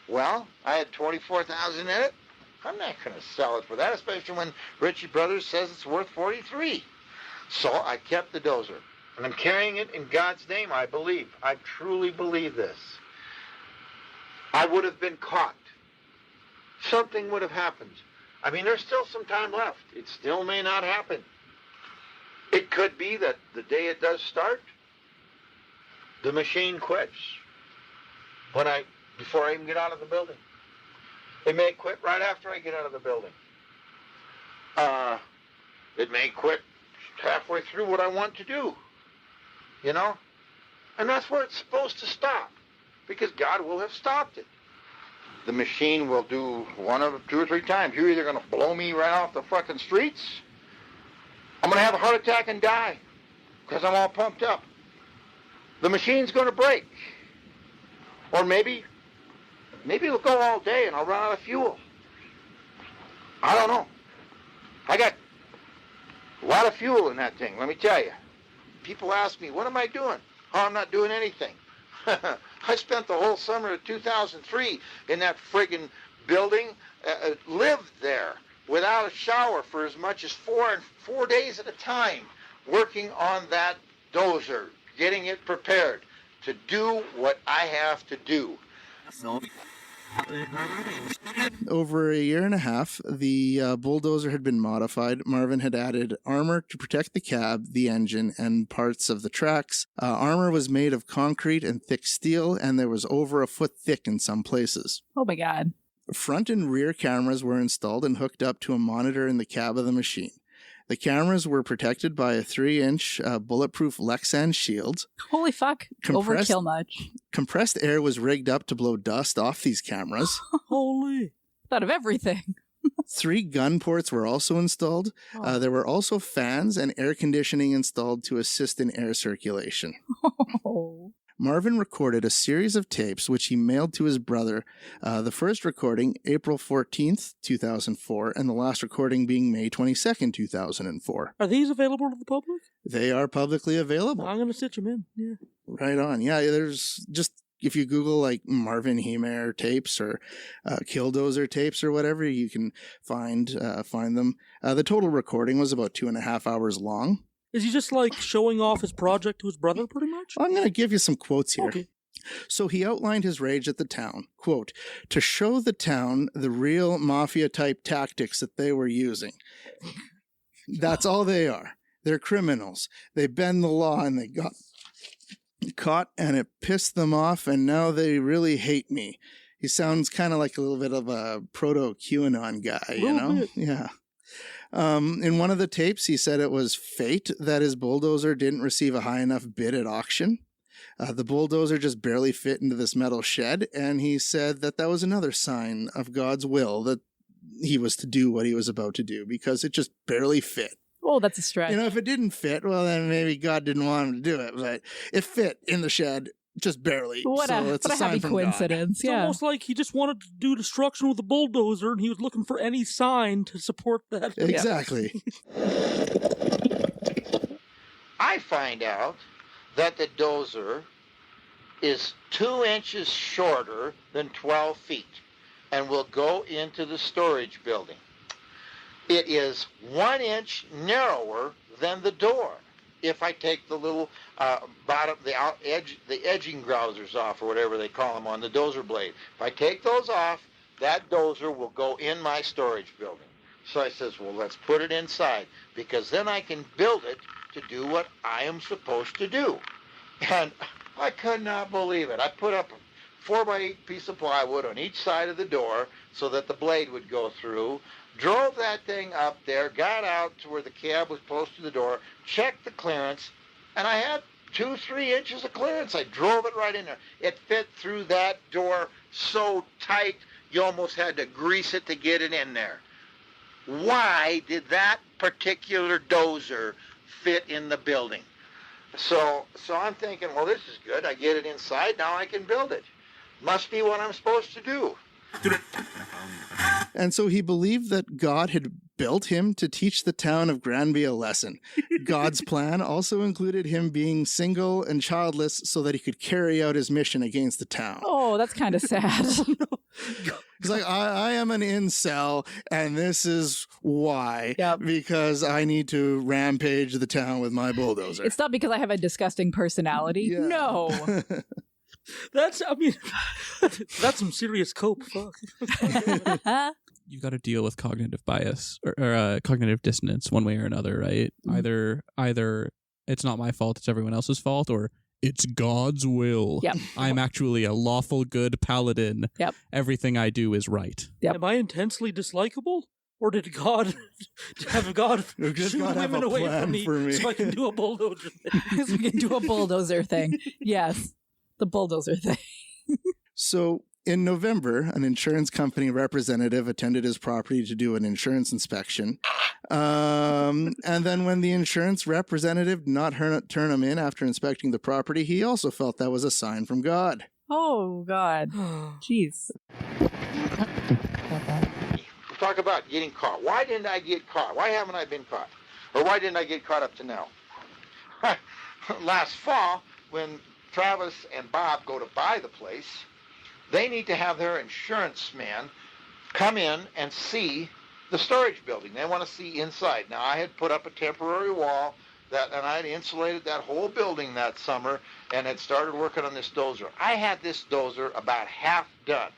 Well, I had $24,000 in it. I'm not going to sell it for that, especially when Ritchie Brothers says it's worth $43,000. So I kept the dozer. And I'm carrying it in God's name, I believe. I truly believe this. I would have been caught. Something would have happened. I mean, there's still some time left. It still may not happen. It could be that the day it does start, the machine quits before I even get out of the building. It may quit right after I get out of the building. It may quit halfway through what I want to do, you know? And that's where it's supposed to stop, because God will have stopped it. The machine will do one of 2 or 3 times. You're either going to blow me right off the fucking streets, I'm going to have a heart attack and die, because I'm all pumped up. The machine's going to break. Or maybe it'll go all day and I'll run out of fuel. I don't know. I got a lot of fuel in that thing, let me tell you. People ask me, what am I doing? Oh, I'm not doing anything. I spent the whole summer of 2003 in that friggin' building, lived there without a shower for as much as 4 days at a time, working on that dozer, getting it prepared to do what I have to do. Over a year and a half, the bulldozer had been modified. Marvin had added armor to protect the cab, the engine, and parts of the tracks. Armor was made of concrete and thick steel, and there was over a foot thick in some places. Oh my God. Front and rear cameras were installed and hooked up to a monitor in the cab of the machine. The cameras were protected by a 3-inch bulletproof Lexan shield. Holy fuck. Overkill much. Compressed air was rigged up to blow dust off these cameras. Holy. Thought of everything. 3 gun ports were also installed. There were also fans and air conditioning installed to assist in air circulation. Oh. Marvin recorded a series of tapes which he mailed to his brother, the first recording April 14th, 2004, and the last recording being May 22nd, 2004. Are these available to the public? They are publicly available. I'm going to stitch them in, yeah. Right on. Yeah, there's just, if you Google like Marvin Heemeyer tapes or Killdozer tapes or whatever, you can find them. The total recording was about 2.5 hours long. Is he just like showing off his project to his brother pretty much? I'm going to give you some quotes here. Okay. So he outlined his rage at the town, quote, to show the town the real mafia-type tactics that they were using. That's all they are. They're criminals. They bend the law and they got caught and it pissed them off and now they really hate me. He sounds kind of like a little bit of a proto-QAnon guy, you know? Bit. Yeah. In one of the tapes, he said it was fate that his bulldozer didn't receive a high enough bid at auction. The bulldozer just barely fit into this metal shed, and he said that was another sign of God's will that he was to do what he was about to do, because it just barely fit. Oh, that's a stretch. You know, if it didn't fit, well, then maybe God didn't want him to do it, but it fit in the shed. Just barely. What a happy coincidence. It's almost like he just wanted to do destruction with a bulldozer and he was looking for any sign to support that. Exactly. I find out that the dozer is 2 inches shorter than 12 feet and will go into the storage building. It is 1 inch narrower than the door. If I take the little bottom, the edging grousers off, or whatever they call them on the dozer blade. If I take those off, that dozer will go in my storage building. So I says, well, let's put it inside, because then I can build it to do what I am supposed to do. And I could not believe it. I put up a 4x8 piece of plywood on each side of the door so that the blade would go through. Drove that thing up there, got out to where the cab was close to the door, checked the clearance, and I had 2-3 inches of clearance. I drove it right in there. It fit through that door so tight, you almost had to grease it to get it in there. Why did that particular dozer fit in the building? So I'm thinking, well, this is good. I get it inside, now I can build it. Must be what I'm supposed to do. And so he believed that God had built him to teach the town of Granby a lesson. God's plan also included him being single and childless so that he could carry out his mission against the town. Oh, that's kind of sad. He's like, I am an incel, and this is why. Yep. Because I need to rampage the town with my bulldozer. It's not because I have a disgusting personality. Yeah. No. That's some serious cope. Fuck. You've got to deal with cognitive bias or cognitive dissonance one way or another, right? Mm-hmm. Either it's not my fault, it's everyone else's fault, or it's God's will. Yep. I'm actually a lawful good paladin. Yep. Everything I do is right. Yep. Am I intensely dislikable? Or did God have God shoot women away from me so I can do a bulldozer thing? So we can do a bulldozer thing. Yes. The bulldozer thing. So in November, an insurance company representative attended his property to do an insurance inspection. And then when the insurance representative did not turn him in after inspecting the property, he also felt that was a sign from God. Oh, God. Jeez. Talk about getting caught. Why didn't I get caught? Why haven't I been caught? Or why didn't I get caught up to now? Last fall, when Travis and Bob go to buy the place, they need to have their insurance man come in and see the storage building. They want to see inside. Now, I had put up a temporary wall, and I had insulated that whole building that summer and had started working on this dozer. I had this dozer about half done,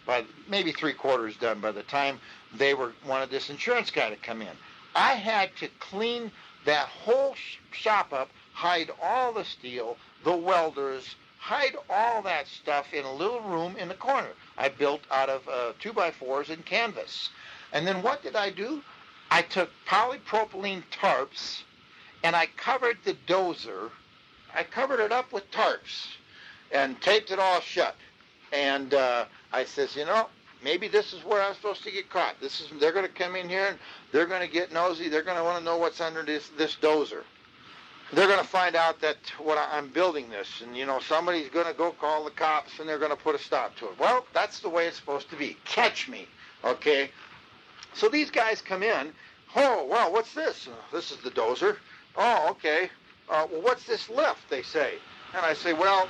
by maybe 3/4 done by the time they wanted this insurance guy to come in. I had to clean that whole shop up, hide all the steel, the welders, hide all that stuff in a little room in the corner I built out of 2x4s and canvas. And then what did I do? I took polypropylene tarps and I covered the dozer. I covered it up with tarps and taped it all shut. And I says, maybe this is where I'm supposed to get caught. They're going to come in here and they're going to get nosy. They're going to want to know what's under this dozer. They're going to find out that I'm building this, and somebody's going to go call the cops, and they're going to put a stop to it. Well, that's the way it's supposed to be. Catch me, okay? So these guys come in. Oh, well, what's this? This is the dozer. Oh, okay. Well, what's this lift? They say, and I say, well,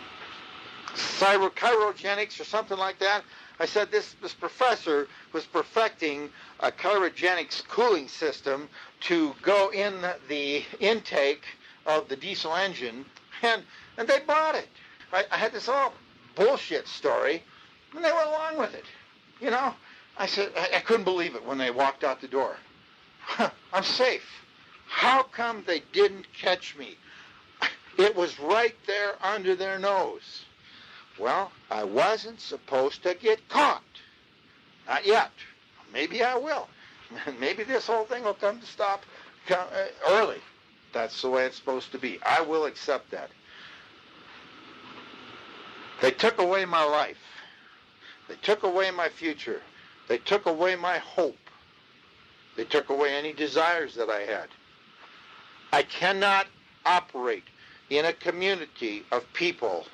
chirogenics or something like that. I said this professor was perfecting a cryogenics cooling system to go in the intake of the diesel engine, and they bought it. I had this all bullshit story, and they went along with it. I said, I couldn't believe it when they walked out the door. I'm safe. How come they didn't catch me? It was right there under their nose. Well, I wasn't supposed to get caught. Not yet. Maybe I will. Maybe this whole thing will come to stop early. That's the way it's supposed to be. I will accept that. They took away my life. They took away my future. They took away my hope. They took away any desires that I had. I cannot operate in a community of people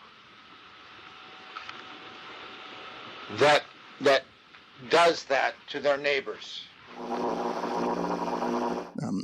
that does that to their neighbors.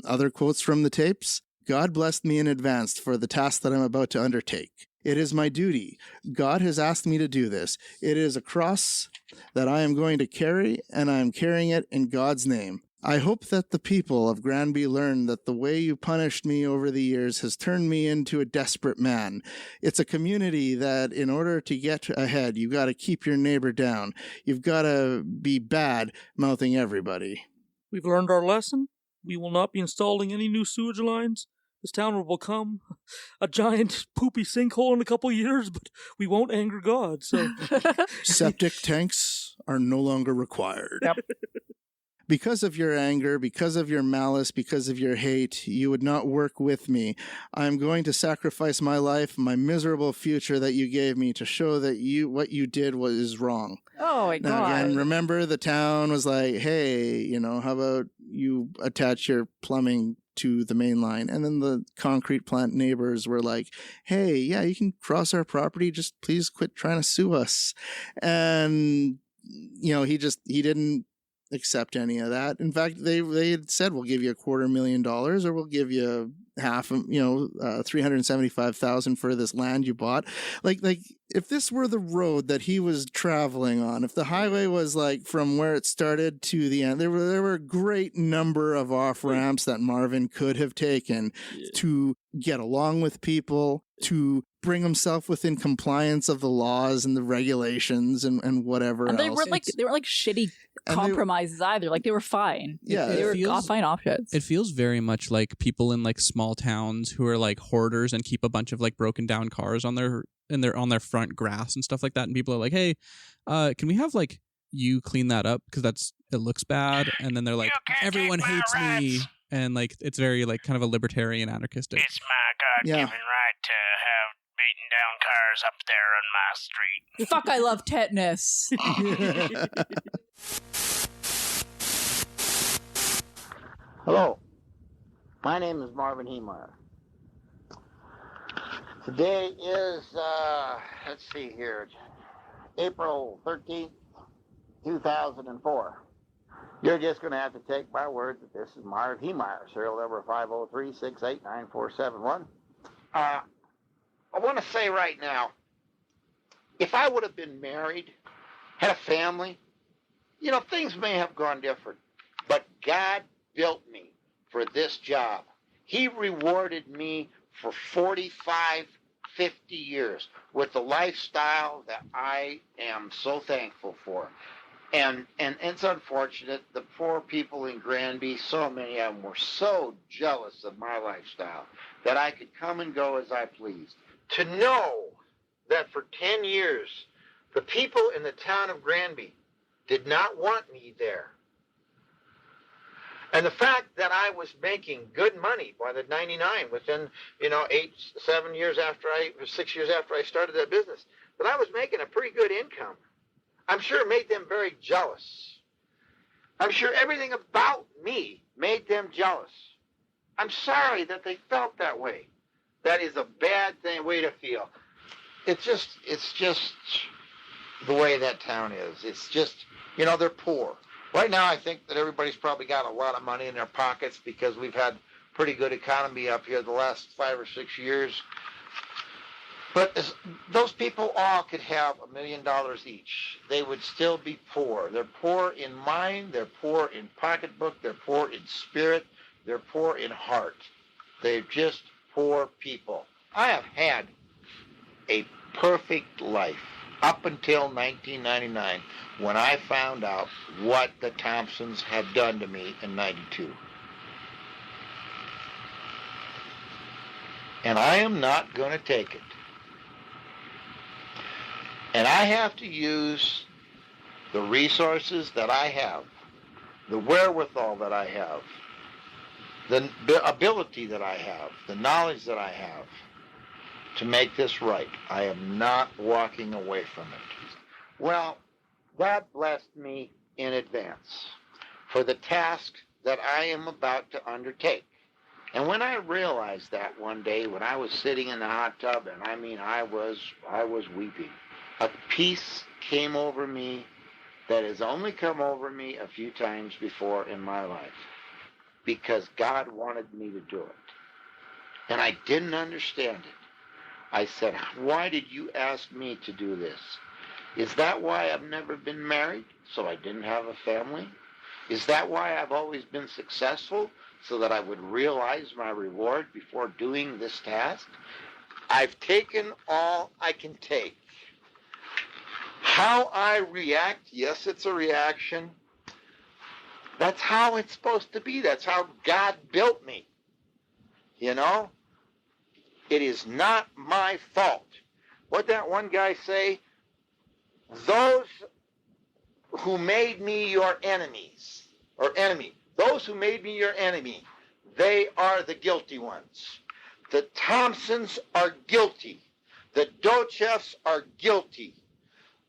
Other quotes from the tapes. God blessed me in advance for the task that I'm about to undertake. It is my duty. God has asked me to do this. It is a cross that I am going to carry, and I am carrying it in God's name. I hope that the people of Granby learn that the way you punished me over the years has turned me into a desperate man. It's a community that in order to get ahead, you've got to keep your neighbor down. You've got to be bad mouthing everybody. We've learned our lesson. We will not be installing any new sewage lines. This town will become a giant poopy sinkhole in a couple years, but we won't anger God, so... Septic tanks are no longer required. Yep. Because of your anger, because of your malice, because of your hate, you would not work with me. I'm going to sacrifice my life, my miserable future that you gave me to show that what you did was wrong. Oh, my God. Now, again, remember the town was like, hey, how about you attach your plumbing to the main line? And then the concrete plant neighbors were like, hey, yeah, you can cross our property. Just please quit trying to sue us. And, he didn't accept any of that. In fact, they had said, we'll give you $250,000 or we'll give you half, $375,000 for this land you bought. Like if this were the road that he was traveling on, if the highway was like from where it started to the end, there were a great number of off ramps that Marvin could have taken to get along with people, to bring himself within compliance of the laws and the regulations and whatever and else. They weren't like shitty compromises either. Like they were fine. Yeah, they were fine options. It feels very much like people in like small towns who are like hoarders and keep a bunch of like broken down cars on their front grass and stuff like that. And people are like, hey, can we have like you clean that up because it looks bad? And then they're like, everyone hates me. And like it's very like kind of a libertarian anarchistic. It's my God-given right to have beaten down cars up there on my street. Fuck, I love tetanus. Hello, my name is Marvin Heemeyer. Today is, let's see here, April 13th, 2004. You're just going to have to take my word that this is Marvin Heemeyer, serial number 503-689-4771. I want to say right now, if I would have been married, had a family, things may have gone different. But God built me for this job. He rewarded me for 45, 50 years with the lifestyle that I am so thankful for. And it's unfortunate, the poor people in Granby, so many of them were so jealous of my lifestyle that I could come and go as I pleased. To know that for 10 years, the people in the town of Granby did not want me there. And the fact that I was making good money by the 99, within, 6 years after I started that business, that I was making a pretty good income. I'm sure it made them very jealous. I'm sure everything about me made them jealous. I'm sorry that they felt that way. That is a bad way to feel. It's just the way that town is. It's just, they're poor. Right now, I think that everybody's probably got a lot of money in their pockets because we've had pretty good economy up here the last 5 or 6 years. But those people all could have $1 million each. They would still be poor. They're poor in mind. They're poor in pocketbook. They're poor in spirit. They're poor in heart. They're just poor people. I have had a perfect life up until 1999 when I found out what the Thompsons had done to me in 92. And I am not going to take it. And I have to use the resources that I have, the wherewithal that I have, the ability that I have, the knowledge that I have to make this right. I am not walking away from it. Well, God blessed me in advance for the task that I am about to undertake. And when I realized that one day when I was sitting in the hot tub, and I was weeping, a peace came over me that has only come over me a few times before in my life, because God wanted me to do it. And I didn't understand it. I said, why did you ask me to do this? Is that why I've never been married, so I didn't have a family? Is that why I've always been successful, so that I would realize my reward before doing this task? I've taken all I can take. How I react, yes, it's a reaction. That's how it's supposed to be. That's how God built me. It is not my fault. What'd that one guy say? Those who made me your enemies, or enemy, those who made me your enemy, they are the guilty ones. The Thompsons are guilty. The Dochefs are guilty.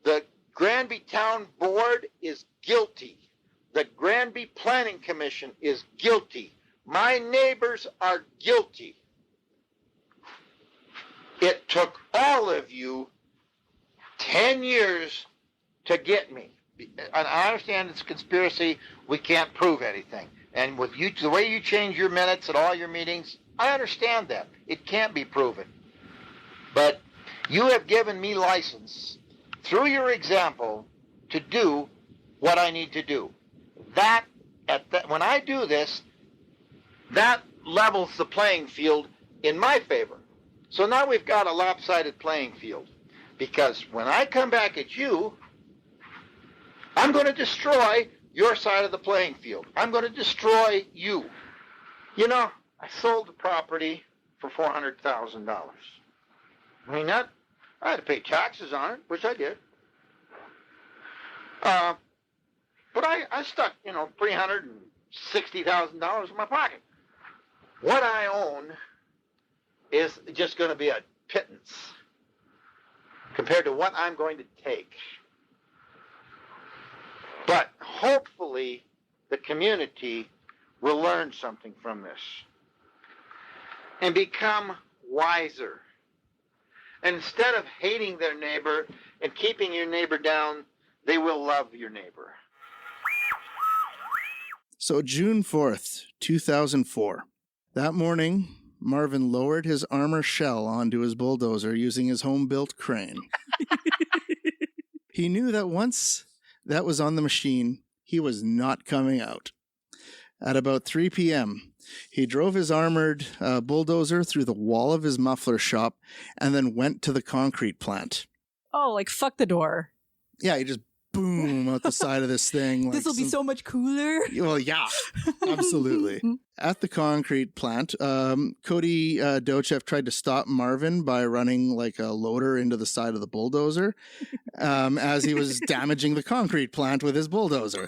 The Granby Town Board is guilty. The Granby Planning Commission is guilty. My neighbors are guilty. It took all of you 10 years to get me, And I understand it's a conspiracy. We can't prove anything. And with you, the way you change your minutes at all your meetings, I understand that. It can't be proven. But you have given me license, through your example, to do what I need to do. When I do this, that levels the playing field in my favor. So now we've got a lopsided playing field. Because when I come back at you, I'm going to destroy your side of the playing field. I'm going to destroy you. You know, I sold the property for $400,000. I mean, I had to pay taxes on it, which I did. But I stuck, $360,000 in my pocket. What I own is just going to be a pittance compared to what I'm going to take. But hopefully the community will learn something from this and become wiser. And instead of hating their neighbor and keeping your neighbor down, they will love your neighbor. So June 4th, 2004. That morning, Marvin lowered his armor shell onto his bulldozer using his home-built crane. He knew that once that was on the machine, he was not coming out. At about 3 p.m., he drove his armored bulldozer through the wall of his muffler shop and then went to the concrete plant. Oh, like fuck the door. Yeah, he just boom out the side of this thing. This will be so much cooler. Well, yeah, absolutely. At the concrete plant, Cody Dochev tried to stop Marvin by running like a loader into the side of the bulldozer as he was damaging the concrete plant with his bulldozer.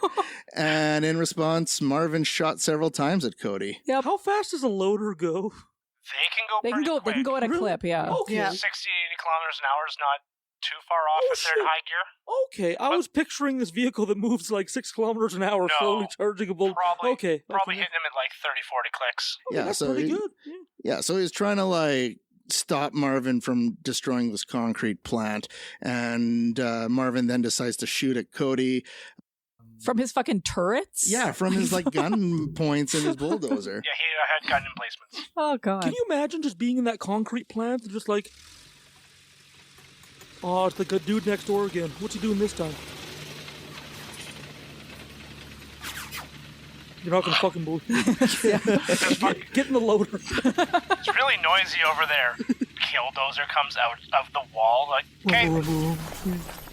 And in response, Marvin shot several times at Cody. Yep. How fast does a loader go? They can go at a clip, yeah. Okay. Yeah. 60, 80 kilometers an hour is not too far off if they're in high gear. Okay, I was picturing this vehicle that moves like 6 kilometers an hour, slowly charging a bull. Probably hitting him at like 30, 40 clicks. Yeah, that's so pretty good. Yeah, so he's trying to like stop Marvin from destroying this concrete plant, and Marvin then decides to shoot at Cody. From his fucking turrets? Yeah, from his like gun points in his bulldozer. Yeah, he had gun emplacements. Oh, God. Can you imagine just being in that concrete plant and just like, oh, it's like a dude next door again. What's he doing this time? You're not gonna fucking believe it. Get in the loader. It's really noisy over there. Killdozer comes out of the wall. Like, okay.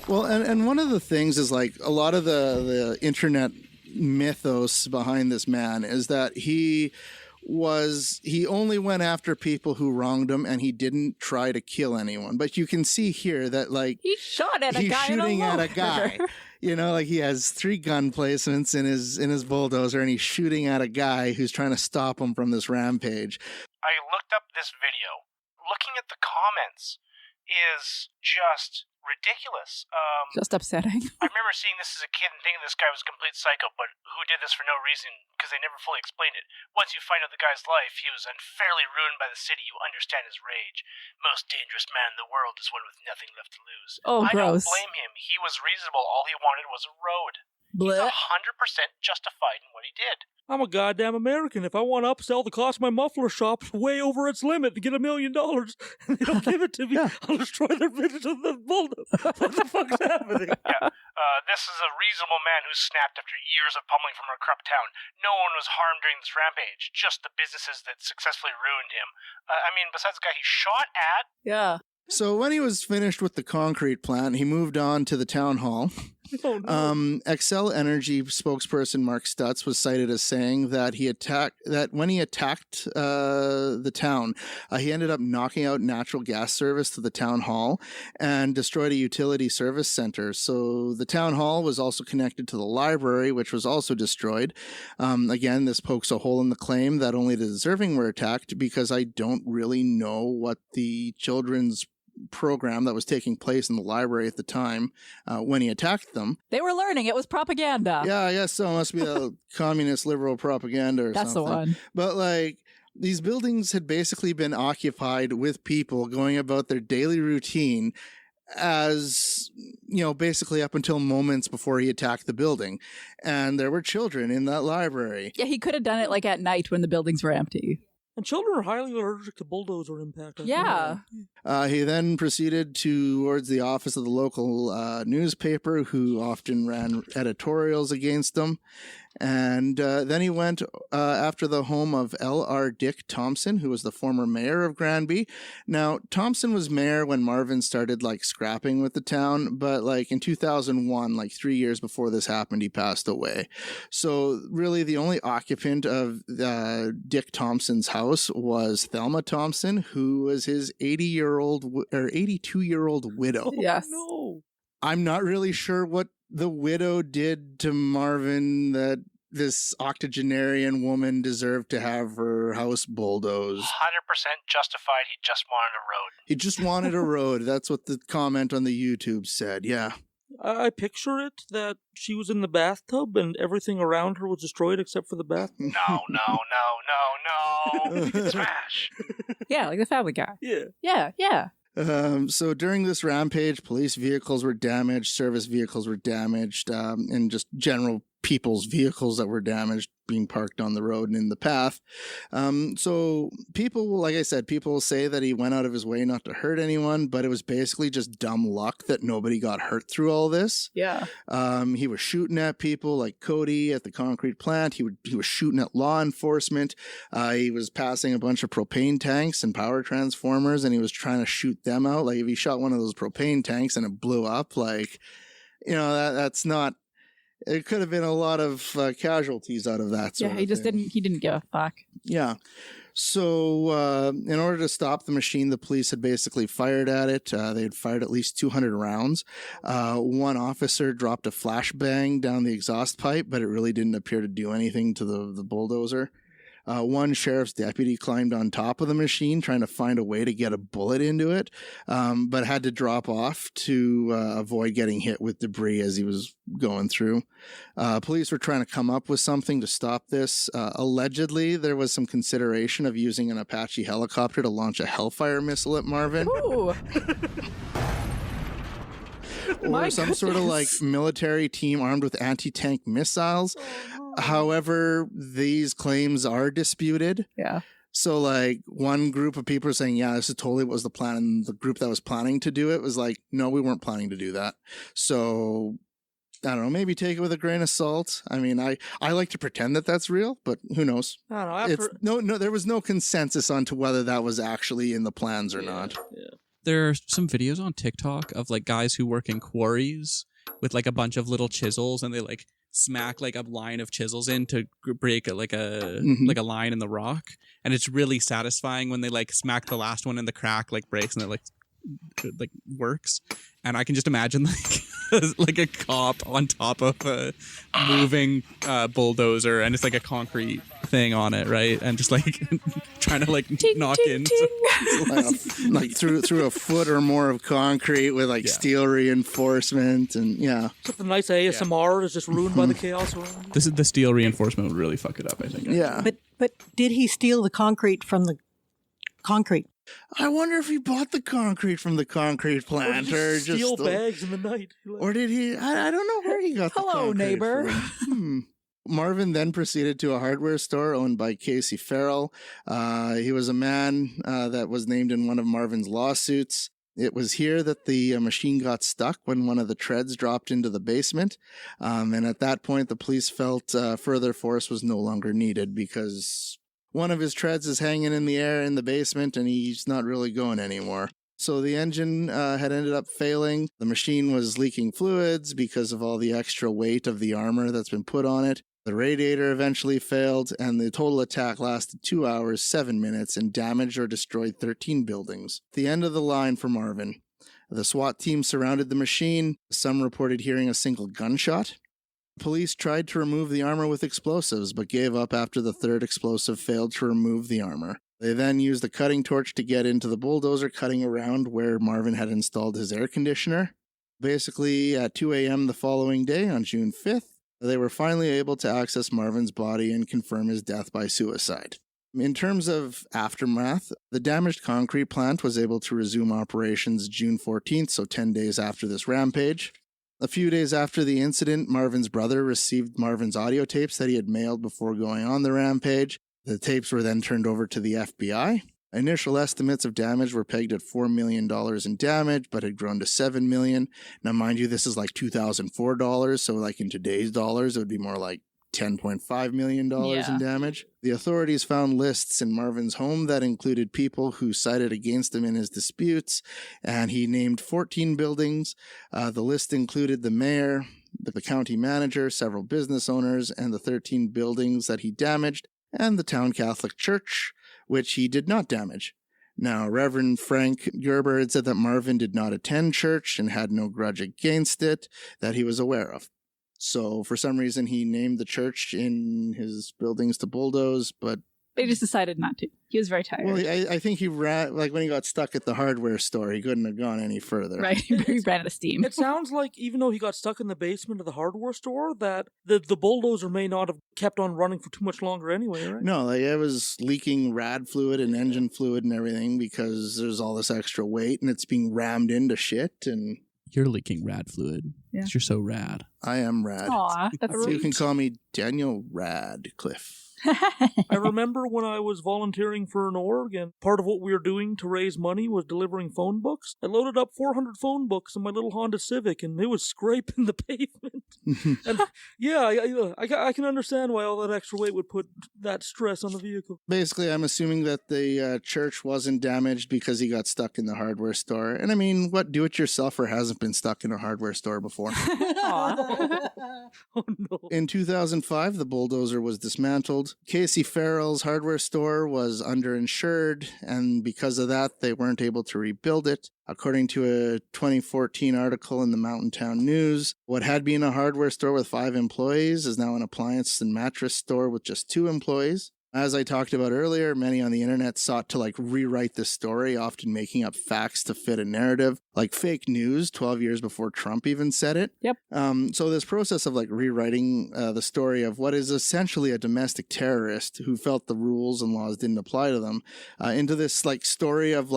Well, and one of the things is like a lot of the internet mythos behind this man is that he only went after people who wronged him and he didn't try to kill anyone. But you can see here that like he shot at a he's guy shooting at a guy. You know, like he has 3 gun placements in his bulldozer and he's shooting at a guy who's trying to stop him from this rampage. I looked up this video. Looking at the comments is just ridiculous. Just upsetting. I remember seeing this as a kid and thinking this guy was a complete psycho, but who did this for no reason because they never fully explained it. Once you find out the guy's life, he was unfairly ruined by the city. You understand his rage. Most dangerous man in the world is one with nothing left to lose. Oh, I gross. don't blame him. He was reasonable. All he wanted was a road. Blech. He's 100% justified in what he did. I'm a goddamn American. If I want to upsell the cost of my muffler shop way over its limit to get $1 million, and they don't give it to me, I'll destroy their business with the bulldozer. What the fuck's happening? Yeah. This is a reasonable man who snapped after years of pummeling from a corrupt town. No one was harmed during this rampage, just the businesses that successfully ruined him. Besides the guy he shot at. Yeah. So when he was finished with the concrete plant, he moved on to the town hall. Oh, no. Xcel Energy spokesperson Mark Stutz was cited as saying that when he attacked the town, he ended up knocking out natural gas service to the town hall and destroyed a utility service center. So the town hall was also connected to the library, which was also destroyed. Again, this pokes a hole in the claim that only the deserving were attacked, because I don't really know what the children's program that was taking place in the library at the time when he attacked them. They were learning. It was propaganda. Yeah, I guess so. It must be a communist liberal propaganda or That's something. the one. But like, these buildings had basically been occupied with people going about their daily routine as, basically up until moments before he attacked the building. And there were children in that library. Yeah, he could have done it like at night when the buildings were empty. And children are highly allergic to bulldozer impact. Yeah. He then proceeded towards the office of the local newspaper, who often ran editorials against them. And then he went after the home of L.R. Dick Thompson, who was the former mayor of Granby. Now, Thompson was mayor when Marvin started, scrapping with the town, but, in 2001, 3 years before this happened, he passed away. So, really, the only occupant of Dick Thompson's house was Thelma Thompson, who was his 82-year-old widow. Yes. No. I'm not really sure what the widow did to Marvin that this octogenarian woman deserved to have her house bulldozed. 100% justified. He just wanted a road. He just wanted a road. That's what the comment on the YouTube said. Yeah. I picture it that she was in the bathtub and everything around her was destroyed except for the bathtub. No. Smash. Yeah, like the Family Guy. Yeah. Yeah. So during this rampage, police vehicles were damaged, service vehicles were damaged, and just general people's vehicles that were damaged being parked on the road and in the path. So people, like I said, people say that he went out of his way not to hurt anyone, but it was basically just dumb luck that nobody got hurt through all this. Yeah. He was shooting at people like Cody at the concrete plant. He was shooting at law enforcement. He was passing a bunch of propane tanks and power transformers, and he was trying to shoot them out. Like if he shot one of those propane tanks and it blew up, that's not. It could have been a lot of casualties out of that. Yeah, he just didn't give a fuck. Yeah. So in order to stop the machine, the police had basically fired at it. They had fired at least 200 rounds. One officer dropped a flashbang down the exhaust pipe, but it really didn't appear to do anything to the bulldozer. One sheriff's deputy climbed on top of the machine trying to find a way to get a bullet into it, but had to drop off to avoid getting hit with debris as he was going through. Police were trying to come up with something to stop this. Allegedly, there was some consideration of using an Apache helicopter to launch a Hellfire missile at Marvin. Ooh. Or some sort of military team armed with anti-tank missiles. However, these claims are disputed. Yeah. So one group of people are saying, yeah, this is totally what was the plan. And the group that was planning to do it was like, no, we weren't planning to do that. So I don't know, maybe take it with a grain of salt. I mean, I like to pretend that that's real, but who knows? I don't know. There was no consensus on to whether that was actually in the plans or not. Yeah. There are some videos on TikTok of guys who work in quarries with a bunch of little chisels, and they smack a line of chisels in to break a line in the rock, and it's really satisfying when they smack the last one and the crack breaks and it works. And I can just imagine a cop on top of a moving bulldozer, and it's a concrete thing on it, right? And just trying to ting, knock ting, in through a foot or more of concrete with steel reinforcement, and Except the nice ASMR is just ruined by the chaos around. This is the steel reinforcement would really fuck it up, I think. Yeah. But did he steal the concrete from the concrete? I wonder if he bought the concrete from the concrete plant, or just steal bags in the night. Or did he? I don't know where he got the Hello, concrete neighbor. from. Marvin then proceeded to a hardware store owned by Casey Farrell. He was a man that was named in one of Marvin's lawsuits. It was here that the machine got stuck when one of the treads dropped into the basement. And at that point, the police felt further force was no longer needed because one of his treads is hanging in the air in the basement and he's not really going anymore. So the engine had ended up failing. The machine was leaking fluids because of all the extra weight of the armor that's been put on it. The radiator eventually failed, and the total attack lasted 2 hours, 7 minutes, and damaged or destroyed 13 buildings. The end of the line for Marvin. The SWAT team surrounded the machine. Some reported hearing a single gunshot. Police tried to remove the armor with explosives, but gave up after the third explosive failed to remove the armor. They then used a cutting torch to get into the bulldozer, cutting around where Marvin had installed his air conditioner. Basically, at 2 a.m. the following day, on June 5th, they were finally able to access Marvin's body and confirm his death by suicide. In terms of aftermath, the damaged concrete plant was able to resume operations June 14th, so 10 days after this rampage. A few days after the incident, Marvin's brother received Marvin's audio tapes that he had mailed before going on the rampage. The tapes were then turned over to the FBI. Initial estimates of damage were pegged at $4 million in damage, but had grown to $7 million. Now, mind you, this is like $2004, so like in today's dollars, it would be more like $10.5 million in damage. The authorities found lists in Marvin's home that included people who sided against him in his disputes, and he named 14 buildings. The list included the mayor, the county manager, several business owners, and the 13 buildings that he damaged, and the town Catholic church, which he did not damage. Now, Reverend Frank Gerber had said that Marvin did not attend church and had no grudge against it that he was aware of. So, for some reason, he named the church in his buildings to bulldoze, but they just decided not to. He was very tired. Well, I think he ran, like when he got stuck at the hardware store, he couldn't have gone any further. Right, he ran out of steam. It sounds like even though he got stuck in the basement of the hardware store, that the bulldozer may not have kept on running for too much longer anyway, right? No, like it was leaking rad fluid and engine fluid and everything because there's all this extra weight and it's being rammed into shit and... You're leaking rad fluid. Yeah. You're so rad. I am rad. Aw, that's You sweet. can call me Daniel Radcliffe. I remember when I was volunteering for an org, and part of what we were doing to raise money was delivering phone books. I loaded up 400 phone books in my little Honda Civic, and it was scraping the pavement. And yeah, I can understand why all that extra weight would put that stress on the vehicle. Basically, I'm assuming that the church wasn't damaged because he got stuck in the hardware store. And I mean, what do-it-yourselfer hasn't been stuck in a hardware store before? Oh, no. In 2005, the bulldozer was dismantled. Casey Farrell's hardware store was underinsured, and because of that, they weren't able to rebuild it. According to a 2014 article in the Mountain Town News, what had been a hardware store with 5 employees is now an appliance and mattress store with just 2 employees. As I talked about earlier, many on the internet sought to rewrite the story, often making up facts to fit a narrative, like fake news 12 years before Trump even said it. Yep. So this process of rewriting the story of what is essentially a domestic terrorist who felt the rules and laws didn't apply to them into this story of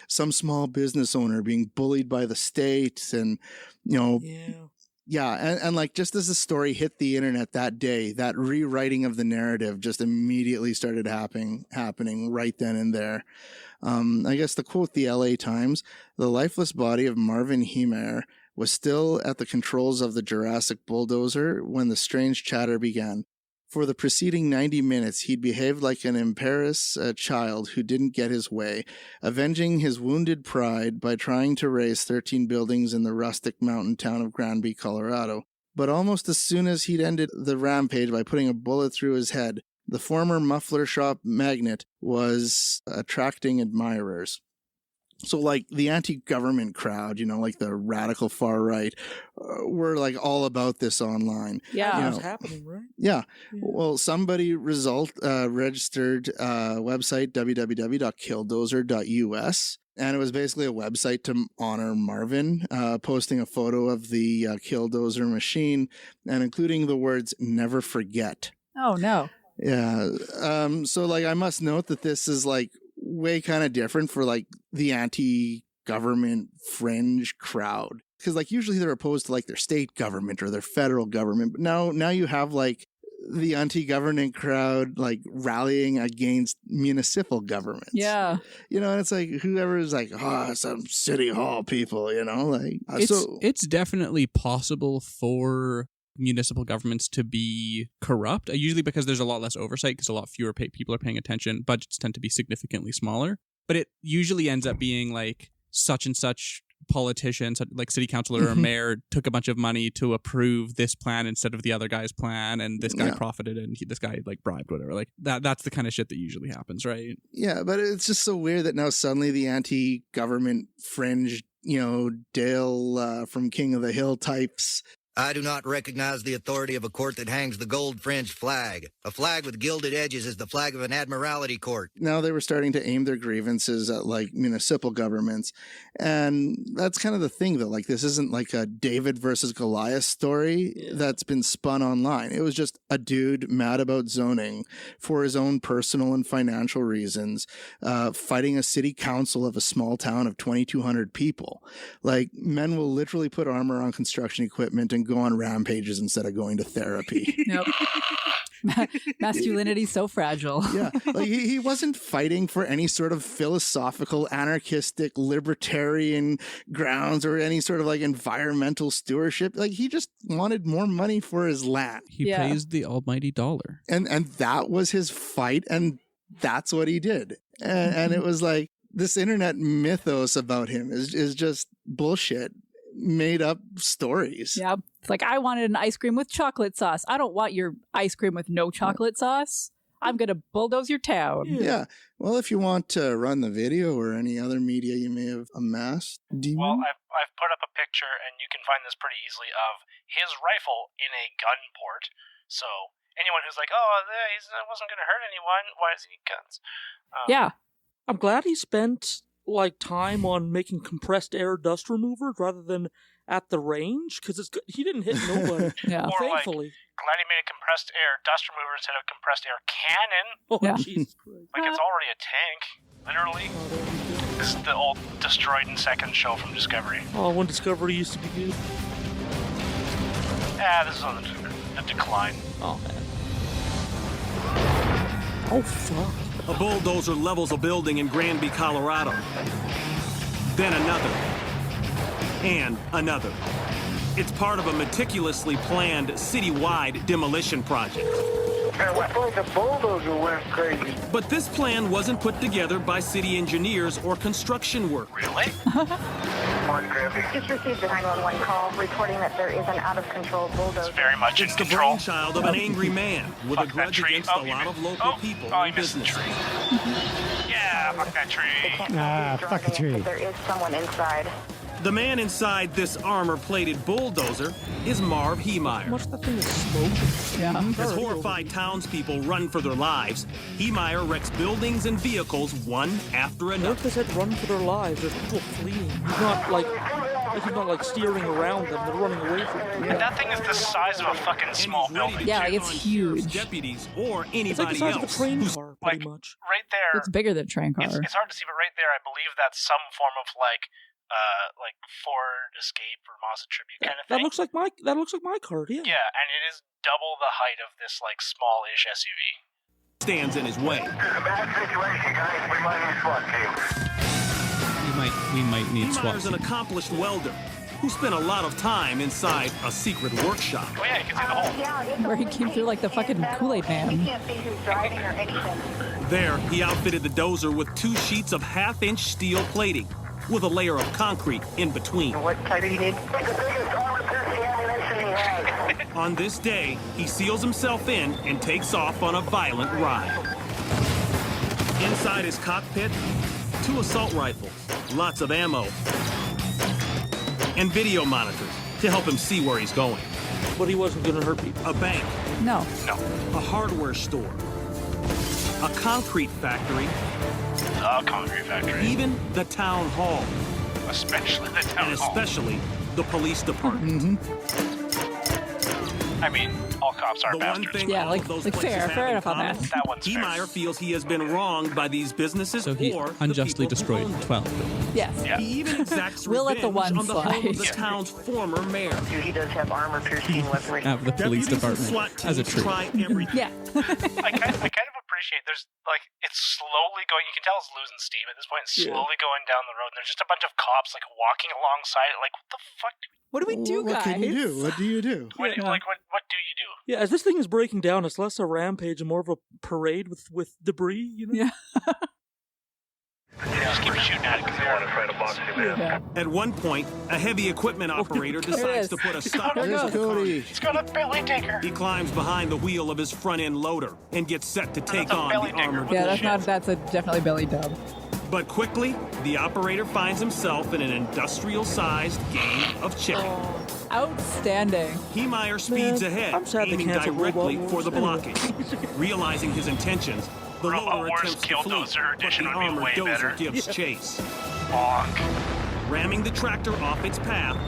some small business owner being bullied by the state and, Yeah, and just as the story hit the internet that day, that rewriting of the narrative just immediately started happening right then and there. I guess to quote the LA Times, the lifeless body of Marvin Heemeyer was still at the controls of the Jurassic bulldozer when the strange chatter began. For the preceding 90 minutes, he'd behaved like an imperious child who didn't get his way, avenging his wounded pride by trying to raise 13 buildings in the rustic mountain town of Granby, Colorado. But almost as soon as he'd ended the rampage by putting a bullet through his head, the former muffler shop magnate was attracting admirers. So, the anti-government crowd, the radical far right, were, all about this online. Yeah. It was happening, right? Yeah. Well, somebody registered website www.killdozer.us, and it was basically a website to honor Marvin, posting a photo of the Killdozer machine and including the words, "never forget." Oh, no. Yeah. So, I must note that this is, way kind of different for the anti-government fringe crowd, because usually they're opposed to their state government or their federal government, but now you have the anti-government crowd rallying against municipal governments. Yeah. And it's whoever is some city hall people, it's definitely possible for municipal governments to be corrupt, usually because there's a lot less oversight because a lot fewer people are paying attention. Budgets tend to be significantly smaller, but it usually ends up being such and such politician, city councilor or mayor, took a bunch of money to approve this plan instead of the other guy's plan, and this guy profited and this guy bribed whatever. That's the kind of shit that usually happens, right? Yeah, but it's just so weird that now suddenly the anti-government fringe, Dale from King of the Hill types I do not recognize the authority of a court that hangs the gold-fringed flag. A flag with gilded edges is the flag of an admiralty court. Now they were starting to aim their grievances at like municipal governments. And that's kind of the thing though. Like this isn't like a David versus Goliath story that's been spun online. It was just a dude mad about zoning for his own personal and financial reasons, fighting a city council of a small town of 2,200 people. Like men will literally put armor on construction equipment and go on rampages instead of going to therapy. Nope. Masculinity's so fragile. Yeah, like he wasn't fighting for any sort of philosophical, anarchistic, libertarian grounds or any sort of like environmental stewardship. Like he just wanted more money for his land. He praised the almighty dollar. And that was his fight, and that's what he did. And it was like this internet mythos about him is just bullshit. Made up stories. Yeah. It's like, I wanted an ice cream with chocolate sauce. I don't want your ice cream with no chocolate sauce. I'm going to bulldoze your town. Yeah. Well, if you want to run the video or any other media you may have amassed. Well, I've put up a picture, and you can find this pretty easily, of his rifle in a gun port. So anyone who's like, oh, he wasn't going to hurt anyone, why does he need guns? Yeah. I'm glad he spent like time on making compressed air dust removers rather than at the range, because he didn't hit nobody. Yeah, or thankfully. Glad he made a compressed air dust remover instead of compressed air cannon. Oh, Jesus Christ. Like it's already a tank, literally. This is the old Destroyed in Seconds show from Discovery. Oh, when Discovery used to be good. This is on the decline. Oh, man. Oh, fuck. A bulldozer levels a building in Granby, Colorado. Then another. And another. It's part of a meticulously planned citywide demolition project. The bulldozer went crazy. But this plan wasn't put together by city engineers or construction workers. Really? Just received a 911 call reporting that there is an out-of-control bulldozer. It's very much It's in the control. brainchild of an angry man with a grudge against a lot of local people and businesses. Yeah, fuck that tree. Fuck a tree. There is someone inside. The man inside this armor-plated bulldozer is Marvin Heemeyer. How much that thing is smoking? Yeah. As horrified townspeople run for their lives, Heemeyer wrecks buildings and vehicles one after What another. if they said run for their lives? There's people fleeing. He's not like steering around them. They're running away from him. And that thing is the size of a fucking small building. Yeah, like it's huge. Deputies or anybody It's like the size of a else. train car, pretty much. Right there. It's bigger than a train car. It's hard to see, but right there, I believe that's some form of like Ford Escape or Mazda Tribute kind of thing. That looks like my car, yeah. Yeah, and it is double the height of this like smallish SUV. Stands in his way. We might need SWAT. Heemeyer's an accomplished welder who spent a lot of time inside a secret workshop. Oh yeah, you can see the hole. Where he came through like the fucking Kool-Aid man. Can't see who's driving or anything. There, he outfitted the dozer with 2 sheets of half-inch steel plating with a layer of concrete in between. What type do you need? On this day, he seals himself in and takes off on a violent ride. Inside his cockpit, 2 assault rifles, lots of ammo, and video monitors to help him see where he's going. But he wasn't going to hurt people. A bank. No. A hardware store. A concrete factory. The concrete factory. Even the town hall. Especially the town And hall. especially the police department. I mean, all cops are The one bastards. thing Yeah, all like- of those like places fair have in enough on common, that. That one's fair. Heemeyer feels he has been wronged by these businesses So he or the unjustly people who destroyed own them. 12. Yes. Yeah. He even exacts We'll let revenge the one on the home of the slide. town's former mayor. He does have armor-piercing weaponry. Out of the police Deputies and department SWAT as a teams tree. try everything. Yeah. I kind of appreciate there's like it's slowly going. You can tell it's losing steam at this point. It's slowly going down the road. And there's just a bunch of cops like walking alongside it. Like what the fuck? What do we do, What guys? can you do? What do you do? What do you do? Yeah, as this thing is breaking down, it's less a rampage and more of a parade with debris, you know? Yeah. Just keep shooting at it because they want to try to box him in. Yeah. At one point, a heavy equipment operator There it decides is. to put a stop There to it the goes. Cody. It's got a belly digger. He climbs behind the wheel of his front-end loader and gets set to take That's a on belly the digger. armored Yeah, bullshit. that's definitely belly dub. But quickly, the operator finds himself in an industrial-sized game of chicken. Outstanding. Heemeyer speeds ahead, aiming directly for the blockage. Realizing his intentions, the loader attempts to flee, but the armored dozer gives chase. Ramming the tractor off its path,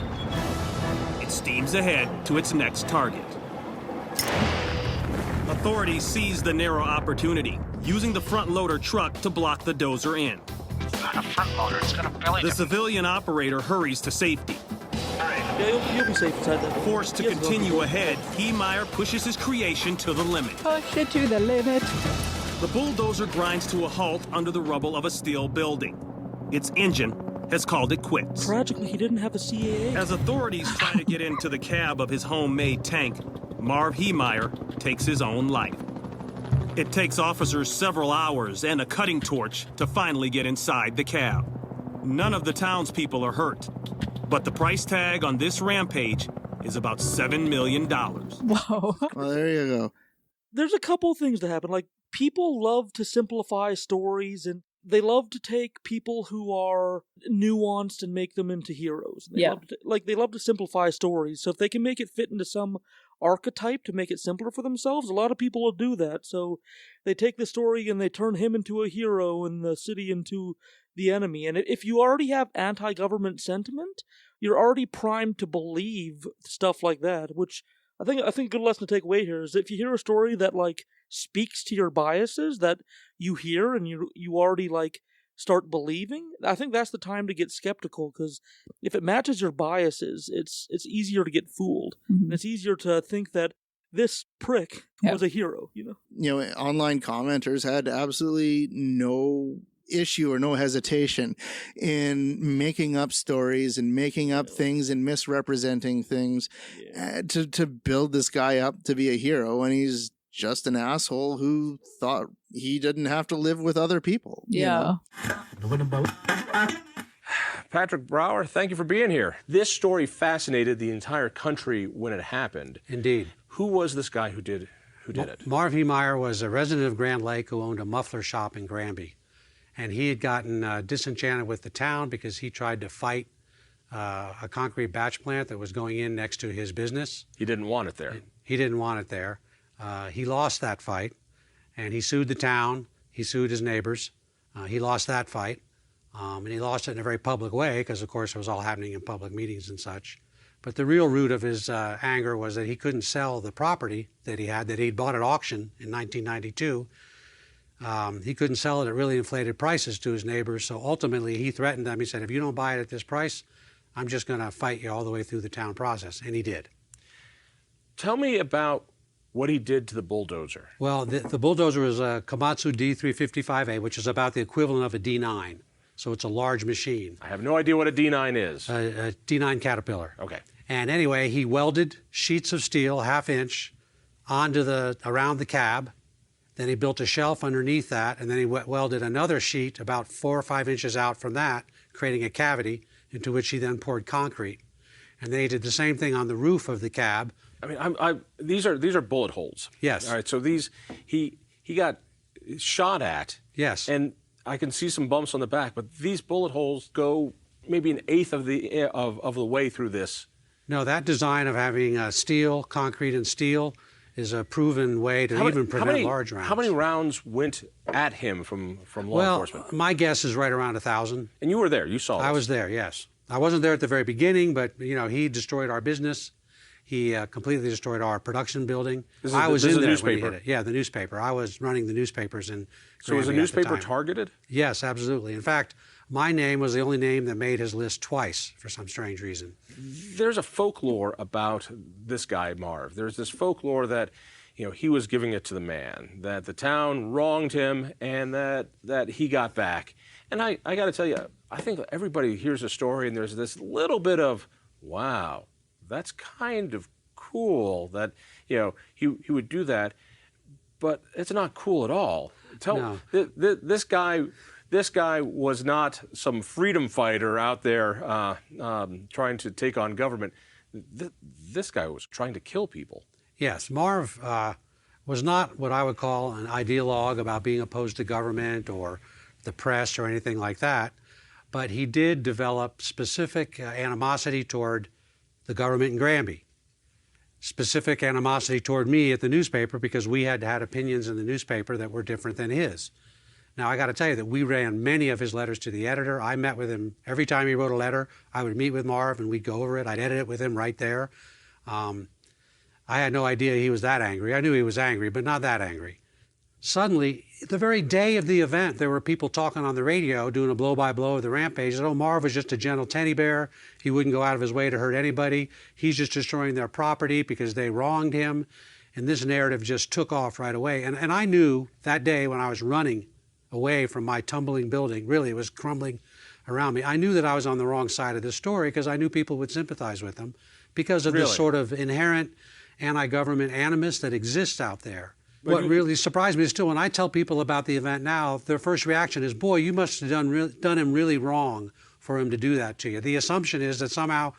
it steams ahead to its next target. Authorities seize the narrow opportunity, using the front loader truck to block the dozer in. It's not a front loader, it's got a belly. The civilian operator hurries to safety. Yeah, you'll be safe inside that. Forced to continue ahead, Heemeyer pushes his creation to the limit. Push it to the limit. The bulldozer grinds to a halt under the rubble of a steel building. Its engine has called it quits. Tragically, he didn't have a CAA. As authorities try to get into the cab of his homemade tank, Marv Heemeyer takes his own life. It takes officers several hours and a cutting torch to finally get inside the cab. None of the townspeople are hurt, but the price tag on this rampage is about $7 million. Whoa. Well, there you go. There's a couple things that happen. Like, people love to simplify stories, and they love to take people who are nuanced and make them into heroes. They love to simplify stories. So if they can make it fit into some archetype to make it simpler for themselves, a lot of people will do that. So they take the story and they turn him into a hero and the city into the enemy. And if you already have anti-government sentiment, you're already primed to believe stuff like that, which I think a good lesson to take away here is if you hear a story that like speaks to your biases that you hear and you already like start believing, I think that's the time to get skeptical, because if it matches your biases, it's easier to get fooled. Mm-hmm. And it's easier to think that this prick was a hero, Online commenters had absolutely no issue or no hesitation in making up stories and making up things and misrepresenting things to build this guy up to be a hero, and he's just an asshole who thought he didn't have to live with other people. Yeah. Patrick Brower, thank you for being here. This story fascinated the entire country when it happened. Indeed. Who was this guy who did it? Marv Heemeyer was a resident of Grand Lake who owned a muffler shop in Granby. And he had gotten disenchanted with the town because he tried to fight a concrete batch plant that was going in next to his business. He didn't want it there. He didn't want it there. He lost that fight, and he sued the town. He sued his neighbors. He lost that fight, and he lost it in a very public way because, of course, it was all happening in public meetings and such. But the real root of his anger was that he couldn't sell the property that he had, that he'd bought at auction in 1992. He couldn't sell it at really inflated prices to his neighbors, so ultimately he threatened them. He said, if you don't buy it at this price, I'm just going to fight you all the way through the town process, and he did. Tell me about what he did to the bulldozer. Well, the bulldozer was a Komatsu D355A, which is about the equivalent of a D9, so it's a large machine. I have no idea what a D9 is. A D9 Caterpillar. Okay. And anyway, he welded sheets of steel, half-inch, around the cab. Then he built a shelf underneath that, and then he welded another sheet about 4 or 5 inches out from that, creating a cavity into which he then poured concrete. And then he did the same thing on the roof of the cab. I mean, these are bullet holes. Yes. All right. So he got shot at. Yes. And I can see some bumps on the back, but these bullet holes go maybe an eighth of the way through this. No, that design of having concrete and steel is a proven way to prevent large rounds. How many rounds went at him from law enforcement? Well, my guess is right around 1,000. And you were there. You saw this. I was there, yes. I wasn't there at the very beginning, but, he destroyed our business. He completely destroyed our production building. I was in there when he hit it. Yeah, the newspaper. I was running the newspapers in Granby. So was the newspaper targeted? Yes, absolutely. In fact, my name was the only name that made his list twice for some strange reason. There's a folklore about this guy, Marv. There's this folklore that, he was giving it to the man, that the town wronged him, and that he got back. And I got to tell you, I think everybody hears a story, and there's this little bit of, wow, that's kind of cool that, he would do that, but it's not cool at all. This guy was not some freedom fighter out there trying to take on government. This guy was trying to kill people. Yes, Marv was not what I would call an ideologue about being opposed to government or the press or anything like that, but he did develop specific animosity toward the government in Granby. Specific animosity toward me at the newspaper because we had opinions in the newspaper that were different than his. Now, I got to tell you that we ran many of his letters to the editor. I met with him every time he wrote a letter. I would meet with Marv and we'd go over it. I'd edit it with him right there. I had no idea he was that angry. I knew he was angry, but not that angry. Suddenly, the very day of the event, there were people talking on the radio, doing a blow-by-blow of the rampage. Oh, Marv was just a gentle teddy bear. He wouldn't go out of his way to hurt anybody. He's just destroying their property because they wronged him. And this narrative just took off right away. And I knew that day when I was running away from my tumbling building, really it was crumbling around me, I knew that I was on the wrong side of this story because I knew people would sympathize with him because of this sort of inherent anti-government animus that exists out there. What really surprised me is still when I tell people about the event now, their first reaction is, boy, you must have done him really wrong for him to do that to you. The assumption is that somehow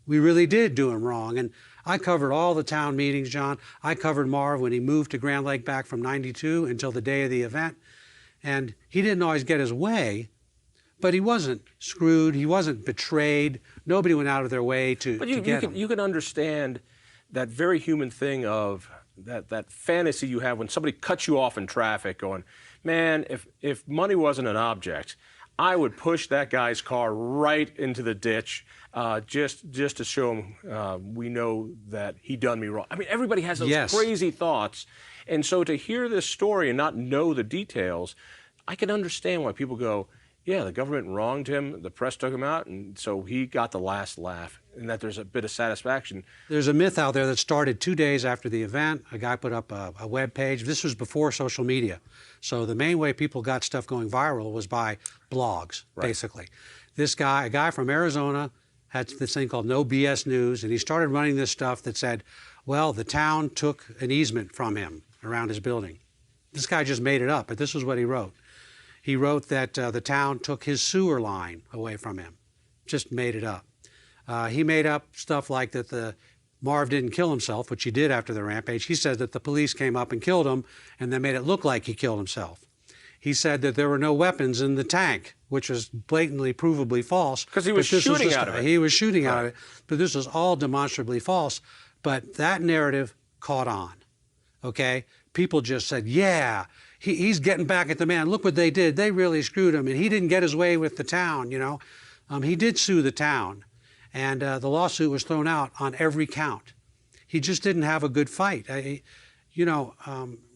we really did do him wrong. And I covered all the town meetings, John. I covered Marv when he moved to Grand Lake back from '92 until the day of the event. And he didn't always get his way, but he wasn't screwed. He wasn't betrayed. Nobody went out of their way to get him. You can understand that very human thing of that fantasy you have when somebody cuts you off in traffic going, man, if money wasn't an object, I would push that guy's car right into the ditch just to show him we know that he done me wrong. I mean, everybody has those crazy thoughts. And so to hear this story and not know the details, I can understand why people go, yeah, the government wronged him, the press took him out, and so he got the last laugh, and that there's a bit of satisfaction. There's a myth out there that started 2 days after the event. A guy put up a web page. This was before social media. So the main way people got stuff going viral was by blogs, basically. This guy, a guy from Arizona, had this thing called No BS News, and he started running this stuff that said, well, the town took an easement from him around his building. This guy just made it up, but this is what he wrote. He wrote that the town took his sewer line away from him. Just made it up. He made up stuff like that Marv didn't kill himself, which he did after the rampage. He said that the police came up and killed him, and they made it look like he killed himself. He said that there were no weapons in the tank, which was blatantly, provably false. Because he was shooting out of it. He was shooting out of it, but this was all demonstrably false. But that narrative caught on, okay? People just said, yeah, he's getting back at the man. Look what they did. They really screwed him, and he didn't get his way with the town, you know. He did sue the town, and the lawsuit was thrown out on every count. He just didn't have a good fight.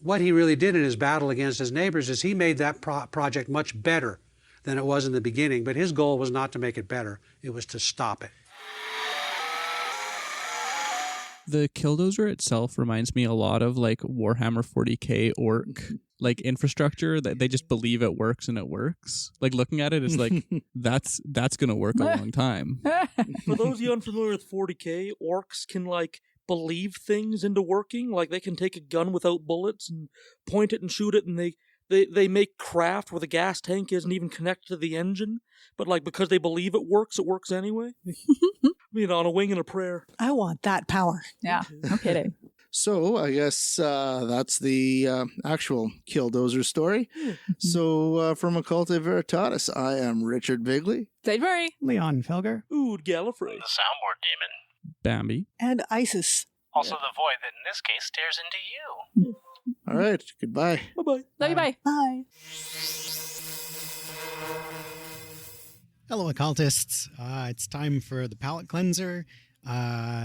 What he really did in his battle against his neighbors is he made that project much better than it was in the beginning, but his goal was not to make it better. It was to stop it. The Killdozer itself reminds me a lot of like Warhammer 40k orc like infrastructure that they just believe it works and it works. Like looking at it, it's like that's gonna work a long time. For those of you unfamiliar with 40k, orcs can like believe things into working. Like they can take a gun without bullets and point it and shoot it, and they make craft where the gas tank isn't even connected to the engine, but like because they believe it works anyway. On a wing and a prayer. I want that power. Yeah, no kidding. So I guess that's the actual Killdozer story. So from Occultae Veritatis, I am Richard Bigley. Savory. Leon Felger. Ood Gallifrey. The soundboard demon. Bambi. And Isis. Also the void that in this case stares into you. All right. Goodbye. Bye-bye. Love you, bye. Bye. Hello, occultists. It's time for the palate cleanser.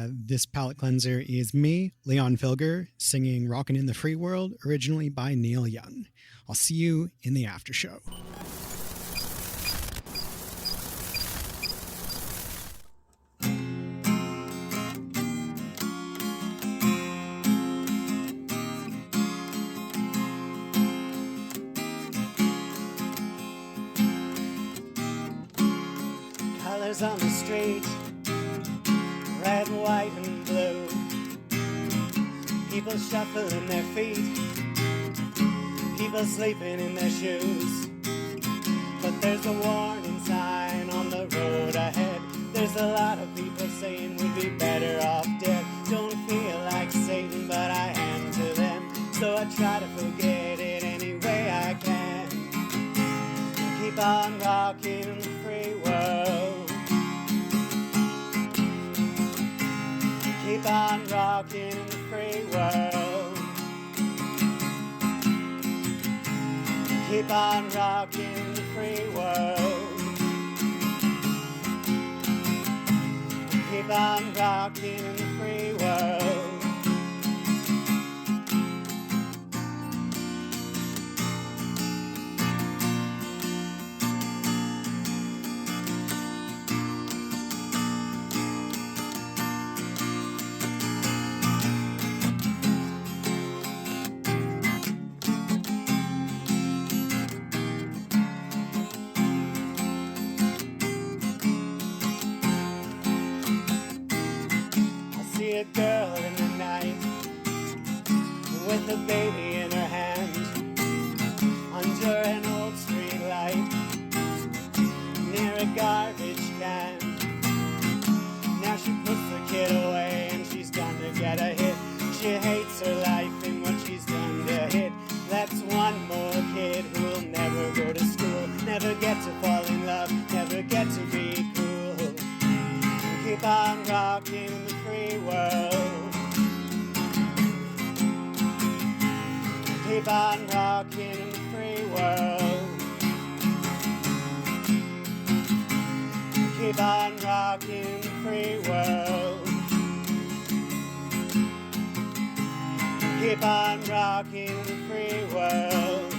This palate cleanser is me, Leon Felger, singing Rockin' in the Free World, originally by Neil Young. I'll see you in the after show. Colors on the street, red, white, and blue. People shuffling their feet, people sleeping in their shoes. But there's a warning sign on the road ahead. There's a lot of people saying we'd be better off dead. Don't feel like Satan, but I am to them. So I try to forget it any way I can. Keep on rocking in the free world. Keep on rocking in the free world. Keep on rocking in the free world. Keep on rocking in the free world. A girl in the night with a baby in her hand under an old street light near a garbage can. Now she puts the kid away and she's gonna get a hit. She hates her life and what she's done to hit. That's one more kid who'll never go to school, never get to fall in love, never get to be cool. Keep on rocking in the free world. Keep on rocking in the free world. Keep on rocking in the free world. Keep on rocking in the free world.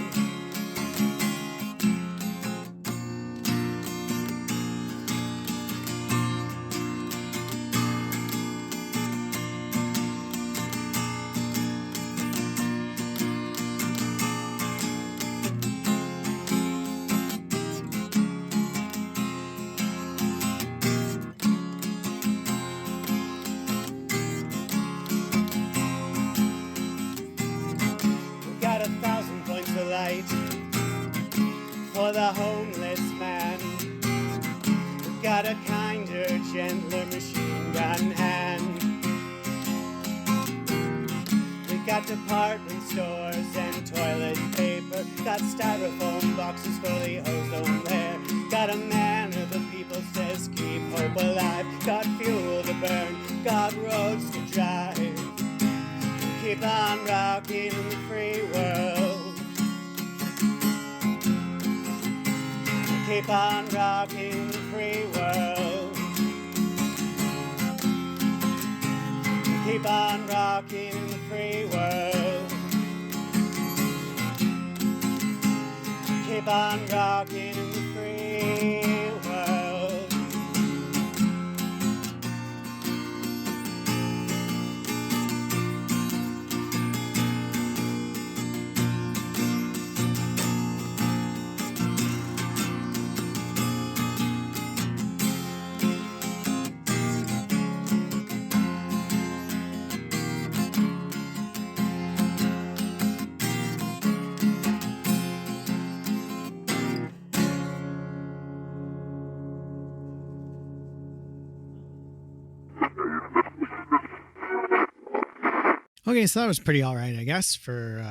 For the homeless man, we've got a kinder, gentler machine gun hand. We've got department stores and toilet paper, got styrofoam boxes for the ozone layer, got a man of the people says keep hope alive, got fuel to burn, got roads to drive. Keep on rocking in the free world. Keep on rocking in the free world. Keep on rocking in the free world. Keep on rocking in the free world. Okay, so that was pretty all right, I guess, for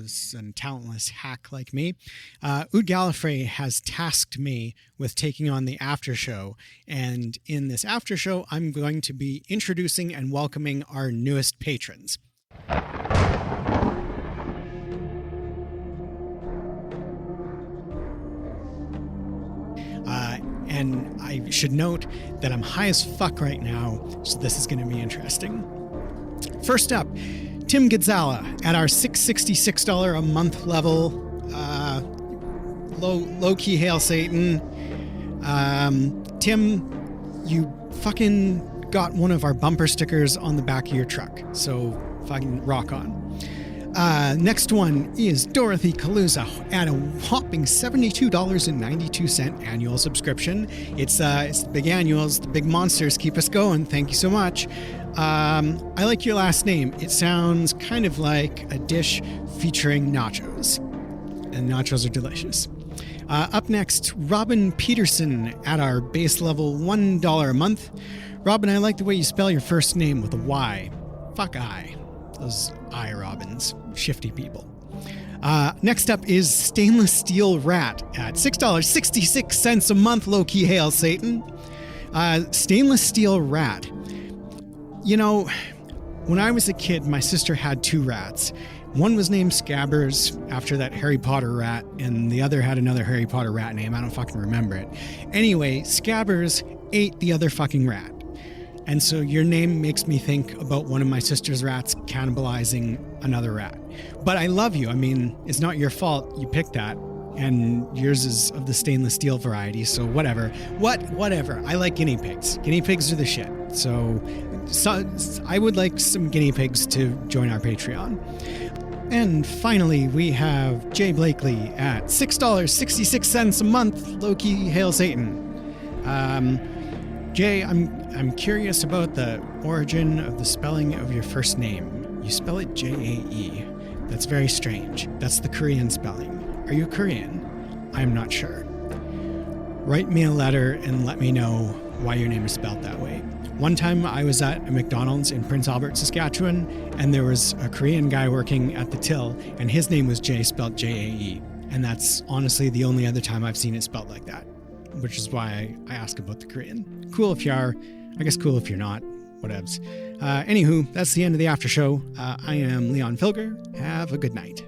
some talentless hack like me. Oud Gallifrey has tasked me with taking on the after show, and in this after show, I'm going to be introducing and welcoming our newest patrons. And I should note that I'm high as fuck right now, so this is going to be interesting. First up, Tim Gonzala at our $666 a month level. Low-key hail Satan. Tim, you fucking got one of our bumper stickers on the back of your truck, so fucking rock on. Next one is Dorothy Kaluza at a whopping $72.92 annual subscription. It's the big annuals, the big monsters keep us going. Thank you so much. I like your last name. It sounds kind of like a dish featuring nachos, and nachos are delicious. Up next, Robin Peterson at our base level $1 a month. Robin, I like the way you spell your first name with a Y. Fuck I. Those I Robins. Shifty people. Next up is Stainless Steel Rat at $6.66 a month. Low-key hail Satan. Stainless Steel Rat. You know, when I was a kid, my sister had 2 rats. One was named Scabbers after that Harry Potter rat, and the other had another Harry Potter rat name. I don't fucking remember it. Anyway, Scabbers ate the other fucking rat. And so your name makes me think about one of my sister's rats cannibalizing another rat. But I love you. I mean, it's not your fault you picked that. And yours is of the stainless steel variety, so whatever. Whatever. I like guinea pigs. Guinea pigs are the shit. So I would like some guinea pigs to join our Patreon. And finally, we have Jay Blakely at $6.66 a month. Low-key hail Satan. Jay, I'm curious about the origin of the spelling of your first name. You spell it J-A-E. That's very strange. That's the Korean spelling. Are you Korean? I'm not sure. Write me a letter and let me know why your name is spelled that way. One time I was at a McDonald's in Prince Albert, Saskatchewan, and there was a Korean guy working at the till, and his name was Jay, spelled J-A-E. And that's honestly the only other time I've seen it spelled like that, which is why I ask about the Korean. Cool if you are, I guess cool if you're not, whatevs. Anywho, that's the end of the after show. I am Leon Filger. Have a good night.